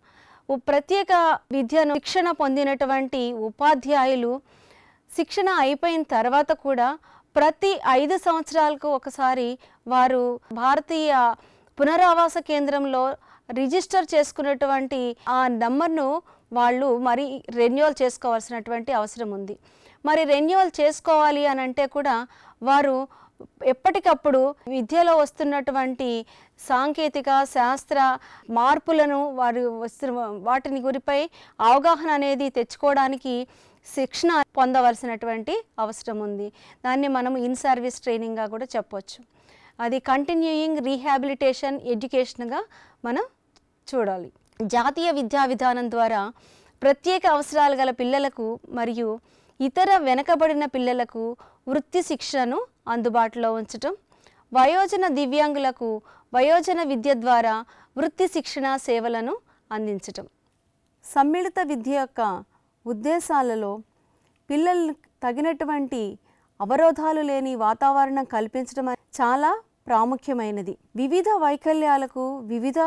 ప్రత్యేక విద్యను శిక్షణ పొందినటువంటి ఉపాధ్యాయులు శిక్షణ అయిపోయిన తర్వాత కూడా ప్రతి 5 సంవత్సరాలకు ఒకసారి వారు భారతీయ పునరావాస కేంద్రంలో రిజిస్టర్ చేసుకున్నటువంటి ఆ నంబర్ను వాళ్ళు మరి రెన్యువల్ చేసుకోవాల్సినటువంటి అవసరం ఉంది. మరి రెన్యువల్ చేసుకోవాలి అని అంటే కూడా వారు ఎప్పటికప్పుడు విద్యలో వస్తున్నటువంటి సాంకేతిక శాస్త్ర మార్పులను వాటిని గురిపై అవగాహన అనేది తెచ్చుకోవడానికి శిక్షణ పొందవలసినటువంటి అవసరం ఉంది. దాన్ని మనం ఇన్ సర్వీస్ ట్రైనింగ్గా కూడా చెప్పవచ్చు. అది కంటిన్యూయింగ్ రీహాబిలిటేషన్ ఎడ్యుకేషన్గా మనం చూడాలి. జాతీయ విద్యా విధానం ద్వారా ప్రత్యేక అవసరాలు గల పిల్లలకు మరియు ఇతర వెనుకబడిన పిల్లలకు వృత్తి శిక్షణను అందుబాటులో ఉంచటం, వయోజన దివ్యాంగులకు వయోజన విద్య ద్వారా వృత్తి శిక్షణ సేవలను అందించటం. సమ్మిళిత విద్య యొక్క ఉద్దేశాలలో పిల్లలకు తగినటువంటి అవరోధాలు లేని వాతావరణం కల్పించడం చాలా ప్రాముఖ్యమైనది. వివిధ వైకల్యాలకు వివిధ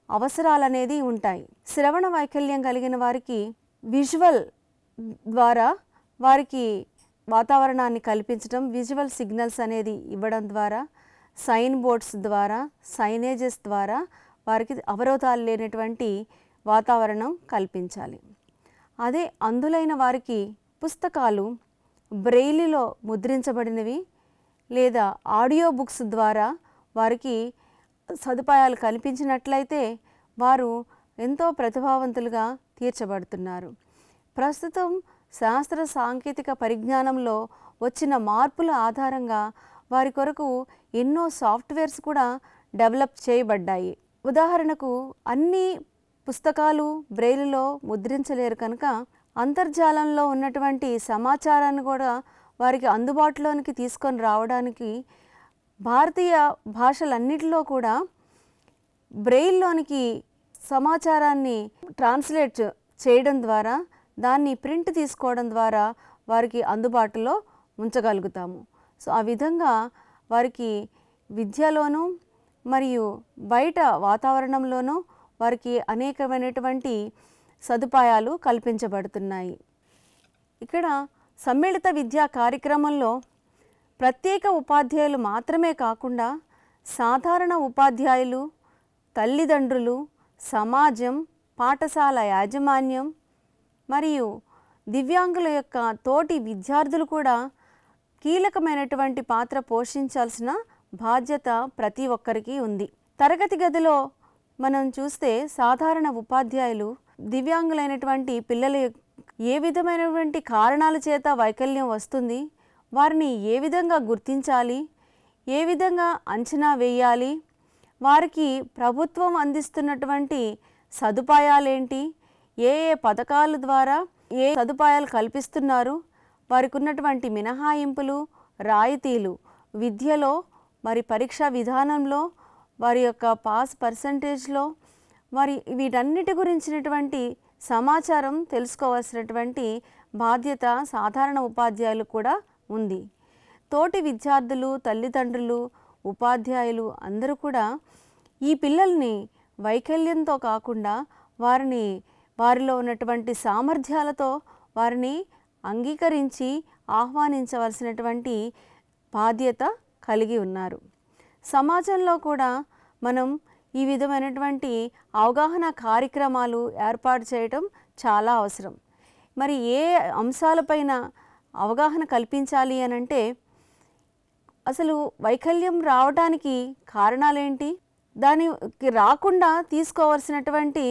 అవసరాలనేది ఉంటాయి. శ్రవణ వైకల్యం కలిగిన వారికి విజువల్ ద్వారా వారికి వాతావరణాన్ని కల్పించడం, విజువల్ సిగ్నల్స్ అనేది ఇవ్వడం ద్వారా, సైన్ బోర్డ్స్ ద్వారా, సైనేజెస్ ద్వారా వారికి అవరోధాలు లేనటువంటి వాతావరణం కల్పించాలి. అదే అందులైన వారికి పుస్తకాలు బ్రెయిలీలో ముద్రించబడినవి లేదా ఆడియో బుక్స్ ద్వారా వారికి సదుపాయాలు కల్పించినట్లయితే వారు ఎంతో ప్రతిభావంతులుగా తీర్చబడుతున్నారు. ప్రస్తుతం శాస్త్ర సాంకేతిక పరిజ్ఞానంలో వచ్చిన మార్పుల ఆధారంగా వారి కొరకు ఎన్నో సాఫ్ట్వేర్స్ కూడా డెవలప్ చేయబడ్డాయి. ఉదాహరణకు అన్ని పుస్తకాలు బ్రెయిల్లో ముద్రించలేరు కనుక అంతర్జాలంలో ఉన్నటువంటి సమాచారాన్ని కూడా వారికి అందుబాటులోనికి తీసుకొని రావడానికి భారతీయ భాషలన్నిటిలో కూడా బ్రెయిల్లోనికి సమాచారాన్ని ట్రాన్స్లేట్ చేయడం ద్వారా దాన్ని ప్రింట్ తీసుకోవడం ద్వారా వారికి అందుబాటులో ఉంచగలుగుతాము. సో ఆ విధంగా వారికి విద్యలోనూ మరియు బయట వాతావరణంలోనూ వారికి అనేకమైనటువంటి సదుపాయాలు కల్పించబడుతున్నాయి. ఇక్కడ సమ్మిళిత విద్యా కార్యక్రమంలో ప్రత్యేక ఉపాధ్యాయులు మాత్రమే కాకుండా సాధారణ ఉపాధ్యాయులు, తల్లిదండ్రులు, సమాజం, పాఠశాల యాజమాన్యం మరియు దివ్యాంగుల యొక్క తోటి విద్యార్థులు కూడా కీలకమైనటువంటి పాత్ర పోషించాల్సిన బాధ్యత ప్రతి ఒక్కరికి ఉంది. తరగతి గదిలో మనం చూస్తే సాధారణ ఉపాధ్యాయులు దివ్యాంగులైనటువంటి పిల్లలు ఏ విధమైనటువంటి కారణాల చేత వైకల్యం వస్తుంది, వారిని ఏ విధంగా గుర్తించాలి, ఏ విధంగా అంచనా వేయాలి, వారికి ప్రభుత్వం అందిస్తున్నటువంటి సదుపాయాలేంటి, ఏ ఏ పథకాల ద్వారా ఏ సదుపాయాలు కల్పిస్తున్నారు, వారికి ఉన్నటువంటి మినహాయింపులు, రాయితీలు, విద్యలో మరి పరీక్షా విధానంలో, వారి యొక్క పాస్ పర్సంటేజ్లో, మరి వీటన్నిటి గురించినటువంటి సమాచారం తెలుసుకోవాల్సినటువంటి బాధ్యత సాధారణ ఉపాధ్యాయులు కూడా ఉంది. తోటి విద్యార్థులు, తల్లిదండ్రులు, ఉపాధ్యాయులు అందరూ కూడా ఈ పిల్లల్ని వైకల్యంతో కాకుండా వారిలో ఉన్నటువంటి సామర్థ్యాలతో వారిని అంగీకరించి ఆహ్వానించవలసినటువంటి బాధ్యత కలిగి ఉన్నారు. సమాజంలో కూడా మనం ఈ విధమైనటువంటి అవగాహన కార్యక్రమాలు ఏర్పాటు చేయటం చాలా అవసరం. మరి ఏ అంశాలపైన అవగాహన కల్పించాలి అనంటే అసలు వైకల్యం రావడానికి కారణాలేంటి, దానికి రాకుండా తీసుకోవాల్సినటువంటి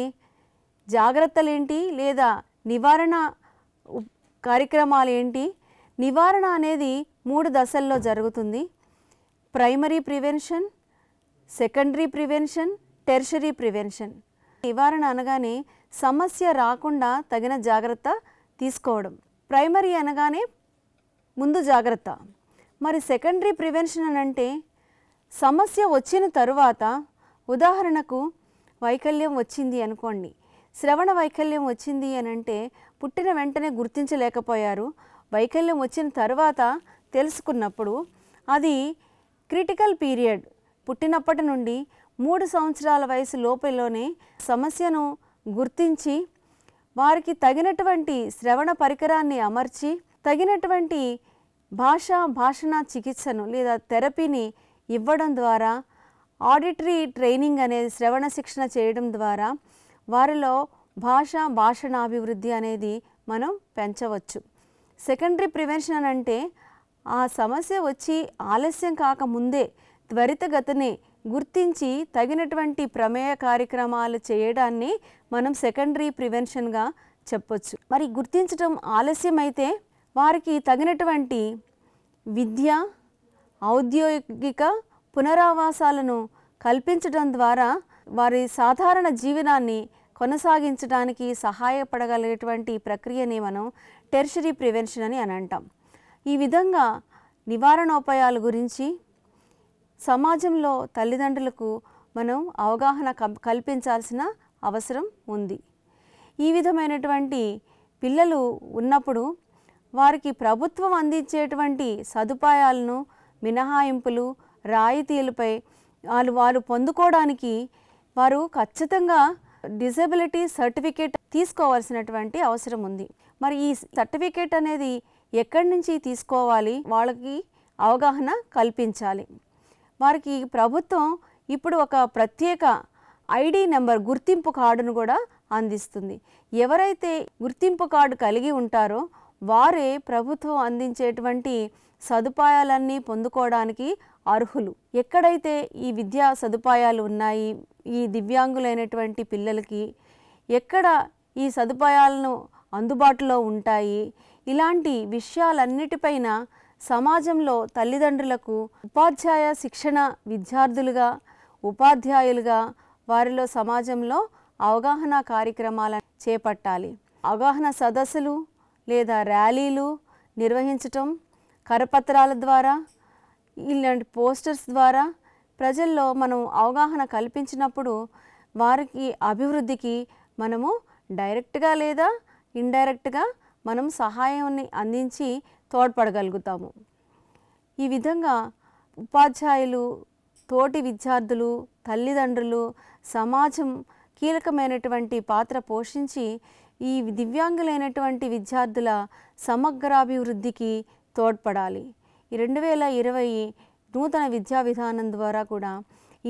జాగ్రత్తలేంటి లేదా నివారణ కార్యక్రమాలు ఏంటి. నివారణ అనేది 3 దశల్లో జరుగుతుంది. Primary prevention, secondary prevention, tertiary prevention. నివారణ అనగానే సమస్య రాకుండా తగిన జాగ్రత్త తీసుకోవడం. ప్రైమరీ అనగానే ముందు జాగ్రత్త. మరి సెకండరీ ప్రివెన్షన్ అని అంటే సమస్య వచ్చిన తరువాత, ఉదాహరణకు వైకల్యం వచ్చింది అనుకోండి, శ్రవణ వైకల్యం వచ్చింది అని అంటే పుట్టిన వెంటనే గుర్తించలేకపోయారు. వైకల్యం వచ్చిన తర్వాత తెలుసుకున్నప్పుడు అది క్రిటికల్ పీరియడ్, పుట్టినప్పటి నుండి 3 సంవత్సరాల వయసు లోపలనే సమస్యను గుర్తించి వారికి తగినటువంటి శ్రవణ పరికరాన్ని అమర్చి తగినటువంటి భాషణ చికిత్సను లేదా థెరపీని ఇవ్వడం ద్వారా, ఆడిటరీ ట్రైనింగ్ అనేది శ్రవణ శిక్షణ చేయడం ద్వారా వారిలో భాషణాభివృద్ధి అనేది మనం పెంచవచ్చు. సెకండరీ ప్రివెన్షన్ అంటే ఆ సమస్య వచ్చి ఆలస్యం కాకముందే త్వరితగతిని గుర్తించి తగినటువంటి ప్రమేయ కార్యక్రమాలు చేయడాన్ని మనం సెకండరీ ప్రివెన్షన్గా చెప్పొచ్చు. మరి గుర్తించడం ఆలస్యమైతే వారికి తగినటువంటి విద్య, ఔద్యోగిక పునరావాసాలను కల్పించడం ద్వారా వారి సాధారణ జీవనాన్ని కొనసాగించడానికి సహాయపడగలిగేటువంటి ప్రక్రియని మనం టెర్షరీ ప్రివెన్షన్ అని అంటాం. ఈ విధంగా నివారణోపాయాల గురించి సమాజంలో తల్లిదండ్రులకు మనం అవగాహన కల్పించాల్సిన అవసరం ఉంది. ఈ విధమైనటువంటి పిల్లలు ఉన్నప్పుడు వారికి ప్రభుత్వం అందించేటువంటి సదుపాయాలను, మినహాయింపులు, రాయితీలపై వారు పొందుకోవడానికి వారు ఖచ్చితంగా డిజబిలిటీ సర్టిఫికేట్ తీసుకోవాల్సినటువంటి అవసరం ఉంది. మరి ఈ సర్టిఫికేట్ అనేది ఎక్కడి నుంచి తీసుకోవాలి, వాళ్ళకి అవగాహన కల్పించాలి. వారికి ప్రభుత్వం ఇప్పుడు ఒక ప్రత్యేక ఐడి నెంబర్ గుర్తింపు కార్డును కూడా అందిస్తుంది. ఎవరైతే గుర్తింపు కార్డు కలిగి ఉంటారో వారే ప్రభుత్వం అందించేటువంటి సదుపాయాలన్నీ పొందుకోవడానికి అర్హులు. ఎక్కడైతే ఈ విద్యా సదుపాయాలు ఉన్నాయి ఈ దివ్యాంగులైనటువంటి పిల్లలకి, ఎక్కడ ఈ సదుపాయాలను అందుబాటులో ఉంటాయి, ఇలాంటి విషయాలన్నిటిపైన సమాజంలో తల్లిదండ్రులకు ఉపాధ్యాయ శిక్షణ విద్యార్థులుగా, ఉపాధ్యాయులుగా వారిలో సమాజంలో అవగాహన కార్యక్రమాలను చేపట్టాలి. అవగాహన సదస్సులు లేదా ర్యాలీలు నిర్వహించటం, కరపత్రాల ద్వారా, ఇలాంటి పోస్టర్స్ ద్వారా ప్రజల్లో మనం అవగాహన కల్పించినప్పుడు వారికి అభివృద్ధికి మనము డైరెక్ట్గా లేదా ఇండైరెక్ట్గా మనం సహాయాన్ని అందించి తోడ్పడగలుగుతాము. ఈ విధంగా ఉపాధ్యాయులు, తోటి విద్యార్థులు, తల్లిదండ్రులు, సమాజం కీలకమైనటువంటి పాత్ర పోషించి ఈ దివ్యాంగులైనటువంటి విద్యార్థుల సమగ్రాభివృద్ధికి తోడ్పడాలి. ఈ 2020 నూతన విద్యా విధానం ద్వారా కూడా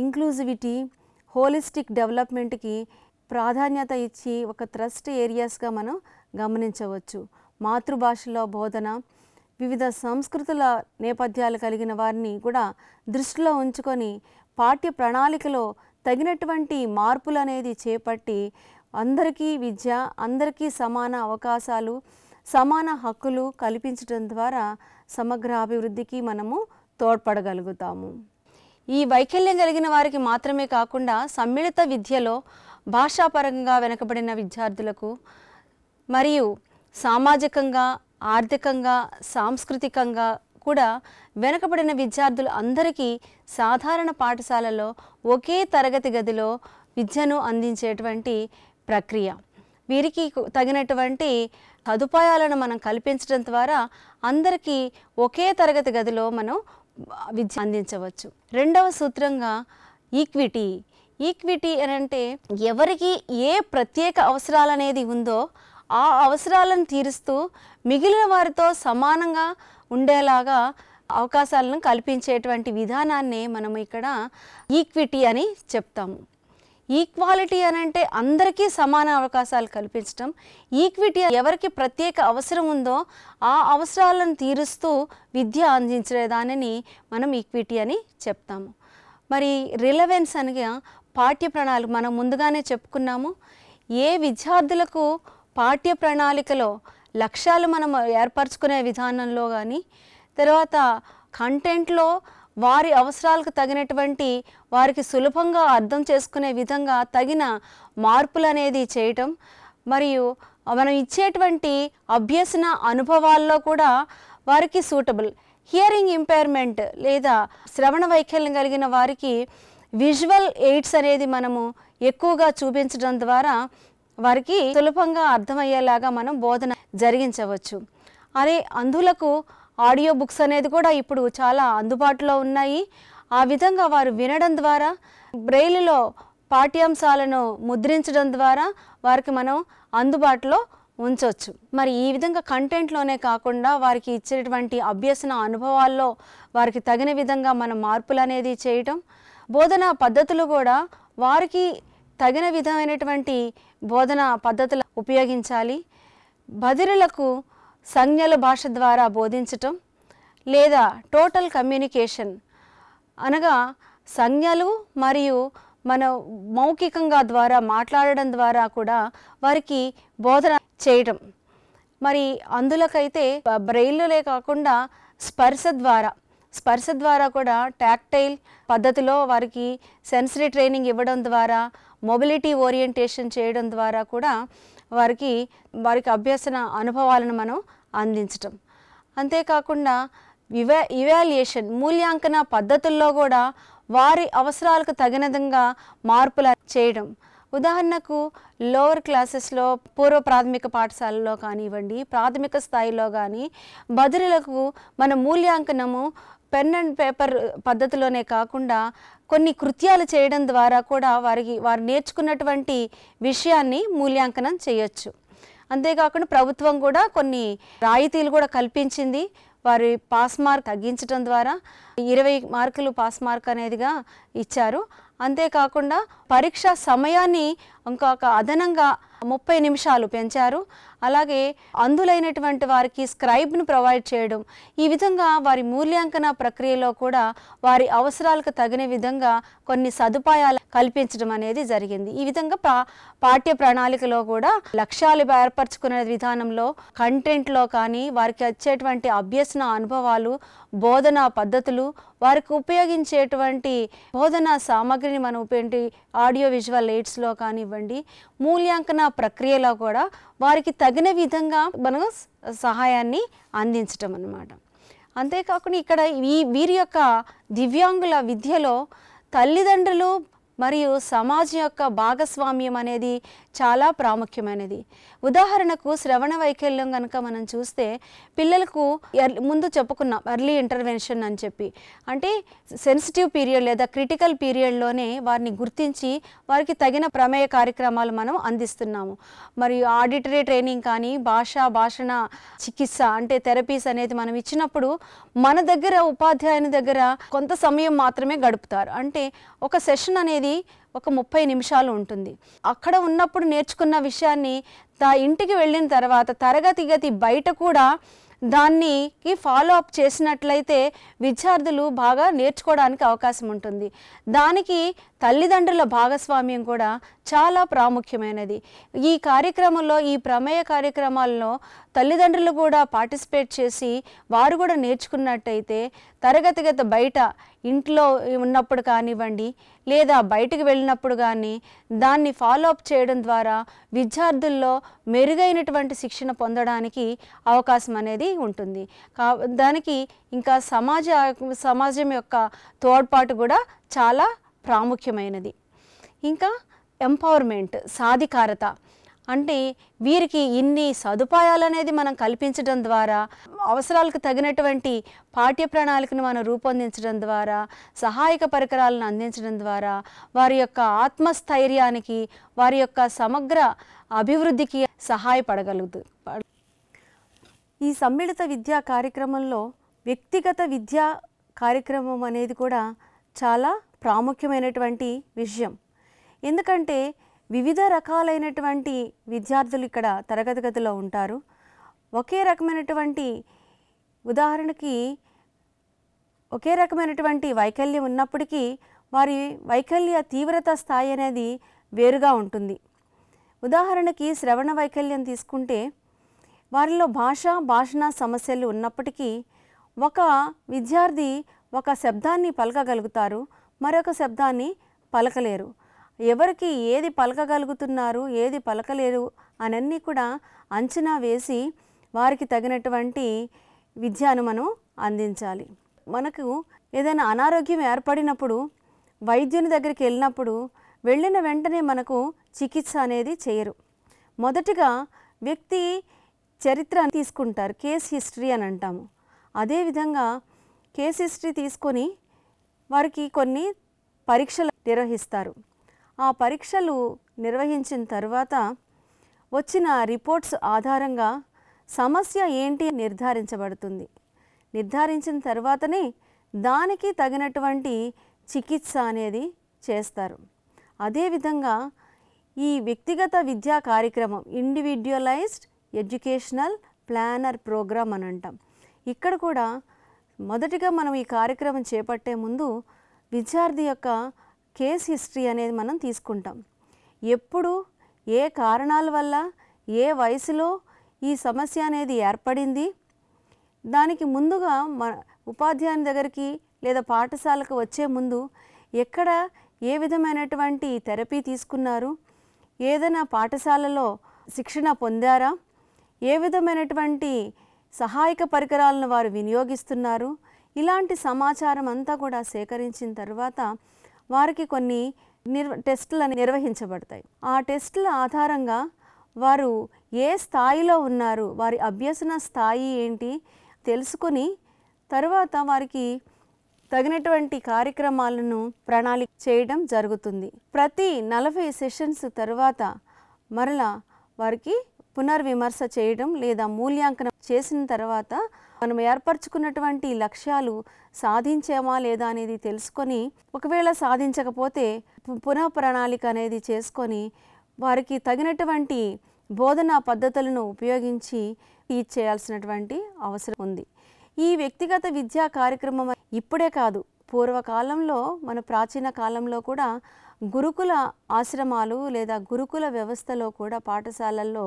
ఇంక్లూజివిటీ, హోలిస్టిక్ డెవలప్మెంట్కి ప్రాధాన్యత ఇచ్చి ఒక థ్రస్ట్ ఏరియాస్గా మనం గమనించవచ్చు. మాతృభాషలో బోధన, వివిధ సంస్కృతుల నేపథ్యాలు కలిగిన వారిని కూడా దృష్టిలో ఉంచుకొని పాఠ్య ప్రణాళికలో తగినటువంటి మార్పులు అనేది చేపట్టి అందరికీ విద్య, అందరికీ సమాన అవకాశాలు, సమాన హక్కులు కల్పించడం ద్వారా సమగ్ర అభివృద్ధికి మనము తోడ్పడగలుగుతాము. ఈ వైకల్యం కలిగిన వారికి మాత్రమే కాకుండా సమ్మిళిత విద్యలో భాషాపరంగా వెనుకబడిన విద్యార్థులకు మరియు సామాజికంగా, ఆర్థికంగా, సాంస్కృతికంగా కూడా వెనుకబడిన విద్యార్థులు అందరికీ సాధారణ పాఠశాలలో ఒకే తరగతి గదిలో విద్యను అందించేటువంటి ప్రక్రియ. వీరికి తగినటువంటి సదుపాయాలను మనం కల్పించడం ద్వారా అందరికీ ఒకే తరగతి గదిలో మనం విద్య అందించవచ్చు. రెండవ సూత్రంగా ఈక్విటీ. ఈక్విటీ అని అంటే ఎవరికి ఏ ప్రత్యేక అవసరాలు అనేది ఉందో ఆ అవసరాలను తీరుస్తూ మిగిలిన వారితో సమానంగా ఉండేలాగా అవకాశాలను కల్పించేటువంటి విధానాన్ని మనం ఇక్కడ ఈక్విటీ అని చెప్తాము. ఈక్వాలిటీ అని అంటే అందరికీ సమాన అవకాశాలు కల్పించడం. ఈక్విటీ ఎవరికి ప్రత్యేక అవసరం ఉందో ఆ అవసరాలను తీరుస్తూ విద్య అందించే దానిని మనం ఈక్విటీ అని చెప్తాము. మరి రిలవెన్స్ అనగా పాఠ్య ప్రణాళిక మనం ముందుగానే చెప్పుకున్నాము. ఏ విద్యార్థులకు పాఠ్య ప్రణాళికలో లక్ష్యాలు మనం ఏర్పరచుకునే విధానంలో కానీ, తర్వాత కంటెంట్లో వారి అవసరాలకు తగినటువంటి వారికి సులభంగా అర్థం చేసుకునే విధంగా తగిన మార్పులు అనేది చేయటం, మరియు మనం ఇచ్చేటువంటి అభ్యసన అనుభవాల్లో కూడా వారికి సూటబుల్. హియరింగ్ ఇంపైర్మెంట్ లేదా శ్రవణ వైకల్యం కలిగిన వారికి విజువల్ ఎయిడ్స్ అనేది మనము ఎక్కువగా చూపించడం ద్వారా వారికి సులభంగా అర్థమయ్యేలాగా మనం బోధన జరిగించవచ్చు. అదే అంధులకు ఆడియో బుక్స్ అనేది కూడా ఇప్పుడు చాలా అందుబాటులో ఉన్నాయి. ఆ విధంగా వారు వినడం ద్వారా బ్రెయిల్లో పాఠ్యాంశాలను ముద్రించడం ద్వారా వారికి మనం అందుబాటులో ఉంచవచ్చు. మరి ఈ విధంగా కంటెంట్లోనే కాకుండా వారికి ఇచ్చేటువంటి అభ్యసన అనుభవాల్లో వారికి తగిన విధంగా మనం మార్పులు అనేది చేయటం, బోధనా పద్ధతులు కూడా వారికి తగిన విధమైనటువంటి బోధనా పద్ధతులు ఉపయోగించాలి. బదిరులకు సంజ్ఞల భాష ద్వారా బోధించటం లేదా టోటల్ కమ్యూనికేషన్ అనగా సంజ్ఞలు మరియు మన మౌఖికంగా ద్వారా మాట్లాడడం ద్వారా కూడా వారికి బోధన చేయటం. మరి అందులకైతే బ్రెయిల్లే కాకుండా స్పర్శ ద్వారా కూడా టాక్టైల్ పద్ధతిలో వారికి సెన్సరీ ట్రైనింగ్ ఇవ్వడం ద్వారా, మొబిలిటీ ఓరియంటేషన్ చేయడం ద్వారా కూడా వారికి అభ్యసన అనుభవాలను మనం అందించటం. అంతేకాకుండా ఇవాల్యుయేషన్ మూల్యాంకన పద్ధతుల్లో కూడా వారి అవసరాలకు తగినంగా మార్పులు చేయడం. ఉదాహరణకు లోవర్ క్లాసెస్లో పూర్వ ప్రాథమిక పాఠశాలలో కానివ్వండి, ప్రాథమిక స్థాయిలో కానీ బదిలీలకు మన మూల్యాంకనము పెన్ అండ్ పేపర్ పద్ధతిలోనే కాకుండా కొన్ని కృత్యాలు చేయడం ద్వారా కూడా వారు నేర్చుకున్నటువంటి విషయాన్ని మూల్యాంకనం చేయొచ్చు. అంతేకాకుండా ప్రభుత్వం కూడా కొన్ని రాయితీలు కూడా కల్పించింది. వారి పాస్ మార్క్ తగ్గించడం ద్వారా 20 మార్కులు పాస్ మార్క్ అనేదిగా ఇచ్చారు. అంతేకాకుండా పరీక్ష సమయాన్ని ఇంకొక అదనంగా 30 నిమిషాలు పెంచారు. అలాగే అందులైనటువంటి వారికి స్క్రైబ్ను ప్రొవైడ్ చేయడం, ఈ విధంగా వారి మూల్యాంకన ప్రక్రియలో కూడా వారి అవసరాలకు తగిన విధంగా కొన్ని సదుపాయాలు కల్పించడం అనేది జరిగింది. ఈ విధంగా పాఠ్య ప్రణాళికలో కూడా లక్ష్యాలు ఏర్పరచుకునే విధానంలో, కంటెంట్లో కానీ, వారికి వచ్చేటువంటి అభ్యసన అనుభవాలు, బోధనా పద్ధతులు, వారికి ఉపయోగించేటువంటి బోధనా సామగ్రిని మనం ఆడియో విజువల్ ఎయిడ్స్లో కానివ్వండి, మూల్యాంకన ప్రక్రియలో కూడా వారికి తగిన విధంగా మనం సహాయాన్ని అందించటం అన్నమాట. అంతేకాకుండా ఇక్కడ వీరి యొక్క దివ్యాంగుల విద్యలో తల్లిదండ్రులు మరియు సమాజం యొక్క భాగస్వామ్యం అనేది చాలా ప్రాముఖ్యమైనది. ఉదాహరణకు శ్రవణ వైకల్యం కనుక మనం చూస్తే పిల్లలకు ముందు చెప్పుకున్నాం ఎర్లీ ఇంటర్వెన్షన్ అని చెప్పి, అంటే సెన్సిటివ్ పీరియడ్ లేదా క్రిటికల్ పీరియడ్లోనే వారిని గుర్తించి వారికి తగిన ప్రమేయ కార్యక్రమాలు మనం అందిస్తున్నాము. మరియు ఆడిటరీ ట్రైనింగ్ కానీ, భాషణ చికిత్స అంటే థెరపీస్ అనేది మనం ఇచ్చినప్పుడు మన దగ్గర ఉపాధ్యాయుని దగ్గర కొంత సమయం మాత్రమే గడుపుతారు. అంటే ఒక సెషన్ అనేది ఒక 30 నిమిషాలు ఉంటుంది. అక్కడ ఉన్నప్పుడు నేర్చుకున్న విషయాన్ని ఇంటికి వెళ్ళిన తర్వాత తరగతి గది బయట కూడా దానికి ఫాలో అప్ చేసినట్లయితే విద్యార్థులు బాగా నేర్చుకోవడానికి అవకాశం ఉంటుంది. దానికి తల్లిదండ్రుల భాగస్వామ్యం కూడా చాలా ప్రాముఖ్యమైనది. ఈ కార్యక్రమంలో, ఈ ప్రమేయ కార్యక్రమాల్లో తల్లిదండ్రులు కూడా పార్టిసిపేట్ చేసి వారు కూడా నేర్చుకున్నట్టయితే తరగతి గది బయట ఇంట్లో ఉన్నప్పుడు కానివ్వండి లేదా బయటికి వెళ్ళినప్పుడు కానీ దాన్ని ఫాలో అప్ చేయడం ద్వారా విద్యార్థుల్లో మెరుగైనటువంటి శిక్షణ పొందడానికి అవకాశం అనేది ఉంటుంది. దానికి ఇంకా సమాజం యొక్క తోడ్పాటు కూడా చాలా ప్రాముఖ్యమైనది. ఇంకా ఎంపవర్మెంట్, సాధికారత, అంటే వీరికి ఇన్ని సదుపాయాలు అనేది మనం కల్పించడం ద్వారా, అవసరాలకు తగినటువంటి పాఠ్య ప్రణాళికను మనం రూపొందించడం ద్వారా, సహాయక పరికరాలను అందించడం ద్వారా వారి యొక్క ఆత్మస్థైర్యానికి, వారి యొక్క సమగ్ర అభివృద్ధికి సహాయపడగలుగుతుంది. ఈ సమ్మిళిత విద్యా కార్యక్రమంలో వ్యక్తిగత విద్యా కార్యక్రమం అనేది కూడా చాలా ప్రాముఖ్యమైనటువంటి విషయం. ఎందుకంటే వివిధ రకాలైనటువంటి విద్యార్థులు ఇక్కడ తరగతి గదిలో ఉంటారు. ఒకే రకమైనటువంటి వైకల్యం ఉన్నప్పటికీ వారి వైకల్య తీవ్రత స్థాయి అనేది వేరుగా ఉంటుంది. ఉదాహరణకి శ్రవణ వైకల్యం తీసుకుంటే వారిలో భాషణ సమస్యలు ఉన్నప్పటికీ ఒక విద్యార్థి ఒక శబ్దాన్ని పలకగలుగుతారు, మరొక శబ్దాన్ని పలకలేరు. ఎవరికి ఏది పలకగలుగుతున్నారు, ఏది పలకలేరు అనన్నీ కూడా అంచనా వేసి వారికి తగినటువంటి విద్యను మనం అందించాలి. మనకు ఏదైనా అనారోగ్యం ఏర్పడినప్పుడు వైద్యుని దగ్గరికి వెళ్ళిన వెంటనే మనకు చికిత్స అనేది చేయరు. మొదటిగా వ్యక్తి చరిత్ర తీసుకుంటారు, కేస్ హిస్టరీ అని అంటాము. అదేవిధంగా కేస్ హిస్టరీ తీసుకొని వారికి కొన్ని పరీక్షలు నిర్వహిస్తారు. ఆ పరీక్షలు నిర్వహించిన తర్వాత వచ్చిన రిపోర్ట్స్ ఆధారంగా సమస్య ఏంటి నిర్ధారించబడుతుంది. నిర్ధారించిన తర్వాతనే దానికి తగినటువంటి చికిత్స అనేది చేస్తారు. అదేవిధంగా ఈ వ్యక్తిగత విద్యా కార్యక్రమం ఇండివిడ్యువలైజ్డ్ ఎడ్యుకేషనల్ ప్లానర్ ప్రోగ్రామ్ అని అంటాం. ఇక్కడ కూడా మొదటిగా మనం ఈ కార్యక్రమం చేపట్టే ముందు విద్యార్థి యొక్క కేస్ హిస్టరీ అనేది మనం తీసుకుంటాం. ఎప్పుడు, ఏ కారణాల వల్ల, ఏ వయసులో ఈ సమస్య అనేది ఏర్పడింది, దానికి ముందుగా మన ఉపాధ్యాయుని దగ్గరికి లేదా పాఠశాలకు వచ్చే ముందు ఎక్కడ ఏ విధమైనటువంటి థెరపీ తీసుకున్నారు, ఏదైనా పాఠశాలలో శిక్షణ పొందారా, ఏ విధమైనటువంటి సహాయక పరికరాలను వారు వినియోగిస్తున్నారు, ఇలాంటి సమాచారం అంతా కూడా సేకరించిన తర్వాత వారికి కొన్ని టెస్టులు నిర్వహించబడతాయి. ఆ టెస్టుల ఆధారంగా వారు ఏ స్థాయిలో ఉన్నారు, వారి అభ్యసన స్థాయి ఏంటి తెలుసుకొని తర్వాత వారికి తగినటువంటి కార్యక్రమాలను ప్రణాళిక చేయడం జరుగుతుంది. ప్రతి 40 సెషన్స్ తర్వాత మరలా వారికి పునర్విమర్శ చేయడం లేదా మూల్యాంకనం చేసిన తర్వాత మనం ఏర్పరచుకున్నటువంటి లక్ష్యాలు సాధించామా లేదా అనేది తెలుసుకొని, ఒకవేళ సాధించకపోతే పునః ప్రణాళిక అనేది చేసుకొని వారికి తగినటువంటి బోధనా పద్ధతులను ఉపయోగించి చేయాల్సినటువంటి అవసరం ఉంది. ఈ వ్యక్తిగత విద్యా కార్యక్రమం ఇప్పుడే కాదు, పూర్వకాలంలో మన ప్రాచీన కాలంలో కూడా గురుకుల ఆశ్రమాలు లేదా గురుకుల వ్యవస్థలో కూడా పాఠశాలల్లో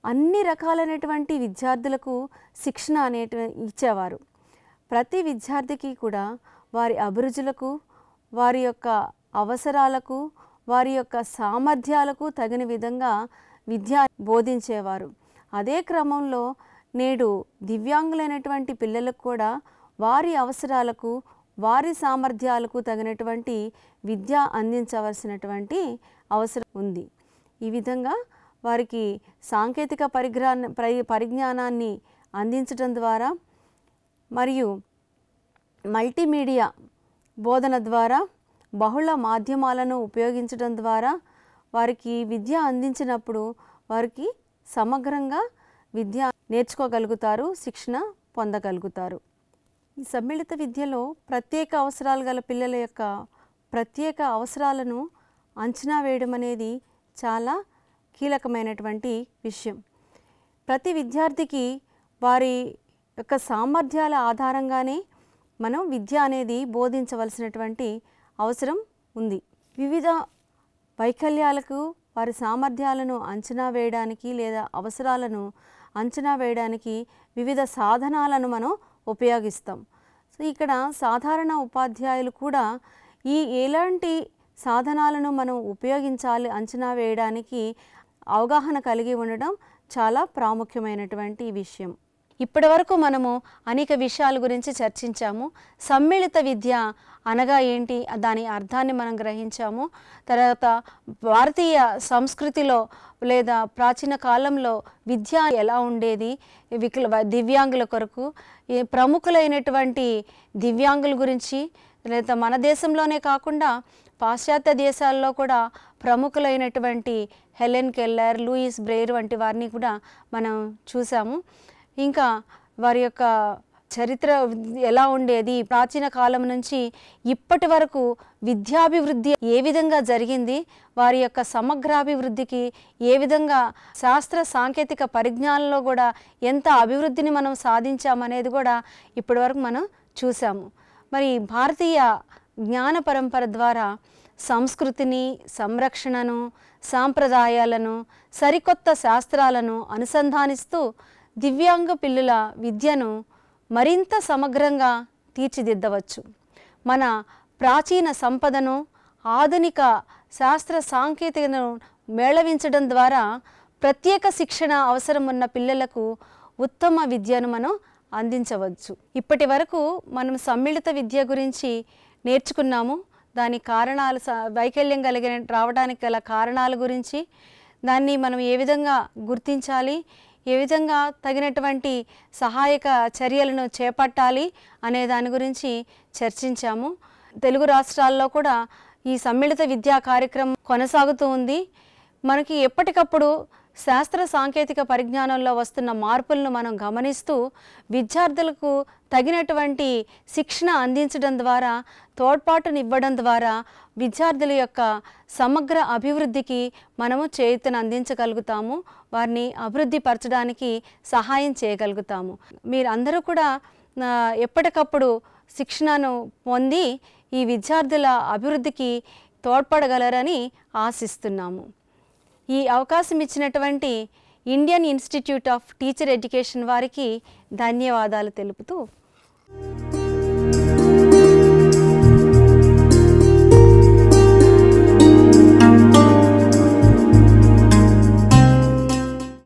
అన్ని రకాలైనటువంటి విద్యార్థులకు శిక్షణ ఇచ్చేవారు. ప్రతి విద్యార్థికి కూడా వారి అభిరుచులకు, వారి యొక్క అవసరాలకు, వారి యొక్క సామర్థ్యాలకు తగిన విధంగా విద్య బోధించేవారు. అదే క్రమంలో నేడు దివ్యాంగులైనటువంటి పిల్లలకు కూడా వారి అవసరాలకు, వారి సామర్థ్యాలకు తగినటువంటి విద్య అందించవలసినటువంటి అవసరం ఉంది. ఈ విధంగా వారికి సాంకేతిక పరిజ్ఞానాన్ని అందించడం ద్వారా మరియు మల్టీమీడియా బోధన ద్వారా, బహుళ మాధ్యమాలను ఉపయోగించడం ద్వారా వారికి విద్య అందించినప్పుడు వారికి సమగ్రంగా విద్య నేర్చుకోగలుగుతారు, శిక్షణ పొందగలుగుతారు. ఈ సమ్మిళిత విద్యలో ప్రత్యేక అవసరాలు గల పిల్లల యొక్క ప్రత్యేక అవసరాలను అంచనా వేయడం అనేది చాలా కీలకమైనటువంటి విషయం. ప్రతి విద్యార్థికి వారి యొక్క సామర్థ్యాల ఆధారంగానే మనం విద్య అనేది బోధించవలసినటువంటి అవసరం ఉంది. వివిధ వైకల్యాలకు వారి సామర్థ్యాలను అంచనా వేయడానికి లేదా అవసరాలను అంచనా వేయడానికి వివిధ సాధనాలను మనం ఉపయోగిస్తాం. సో ఇక్కడ సాధారణ ఉపాధ్యాయులు కూడా ఎలాంటి సాధనాలను మనం ఉపయోగించాలి అంచనా వేయడానికి అవగాహన కలిగి ఉండడం చాలా ప్రాముఖ్యమైనటువంటి విషయం. ఇప్పటి వరకు మనము అనేక విషయాల గురించి చర్చించాము. సమ్మిళిత విద్య అనగా ఏంటి, దాని అర్థాన్ని మనం గ్రహించాము. తర్వాత భారతీయ సంస్కృతిలో లేదా ప్రాచీన కాలంలో విద్య ఎలా ఉండేది, దివ్యాంగుల కొరకు ప్రముఖులైనటువంటి దివ్యాంగుల గురించి, లేదా మన దేశంలోనే కాకుండా పాశ్చాత్య దేశాల్లో కూడా ప్రముఖులైనటువంటి హెలెన్ కెల్లర్, లూయిస్ బ్రెయిర్ వంటి వారిని కూడా మనం చూసాము. ఇంకా వారి యొక్క చరిత్ర ఎలా ఉండేది, ప్రాచీన కాలం నుంచి ఇప్పటి వరకు విద్యాభివృద్ధి ఏ విధంగా జరిగింది, వారి యొక్క సమగ్రాభివృద్ధికి ఏ విధంగా శాస్త్ర సాంకేతిక పరిజ్ఞానంలో కూడా ఎంత అభివృద్ధిని మనం సాధించామనేది కూడా ఇప్పటి వరకు మనం చూసాము. మరి భారతీయ జ్ఞాన పరంపర ద్వారా సంస్కృతిని, సంరక్షణను, సాంప్రదాయాలను, సరికొత్త శాస్త్రాలను అనుసంధానిస్తూ దివ్యాంగ పిల్లల విద్యను మరింత సమగ్రంగా తీర్చిదిద్దవచ్చు. మన ప్రాచీన సంపదను, ఆధునిక శాస్త్ర సాంకేతికను మేళవించడం ద్వారా ప్రత్యేక శిక్షణ అవసరం ఉన్న పిల్లలకు ఉత్తమ విద్యను మనం అందించవచ్చు. ఇప్పటి వరకు మనం సమ్మిళిత విద్య గురించి నేర్చుకున్నాము. దాని కారణాలు, వైకల్యం రావడానికి గల కారణాల గురించి, దాన్ని మనం ఏ విధంగా గుర్తించాలి, ఏ విధంగా తగినటువంటి సహాయక చర్యలను చేపట్టాలి అనే దాని గురించి చర్చించాము. తెలుగు రాష్ట్రాల్లో కూడా ఈ సమ్మిళిత విద్యా కార్యక్రమం కొనసాగుతూ ఉంది. మనకి ఎప్పటికప్పుడు శాస్త్ర సాంకేతిక పరిజ్ఞానంలో వస్తున్న మార్పులను మనం గమనిస్తూ విద్యార్థులకు తగినటువంటి శిక్షణ అందించడం ద్వారా, తోడ్పాటునివ్వడం ద్వారా విద్యార్థుల యొక్క సమగ్ర అభివృద్ధికి మనము చేయూతను అందించగలుగుతాము, వారిని అభివృద్ధి పరచడానికి సహాయం చేయగలుగుతాము. మీరందరూ కూడా ఎప్పటికప్పుడు శిక్షణను పొంది ఈ విద్యార్థుల అభివృద్ధికి తోడ్పడగలరని ఆశిస్తున్నాము. ఈ అవకాశం ఇచ్చినటువంటి Indian institute of teacher education వారికి ధన్యవాదాలు తెలుపుతూ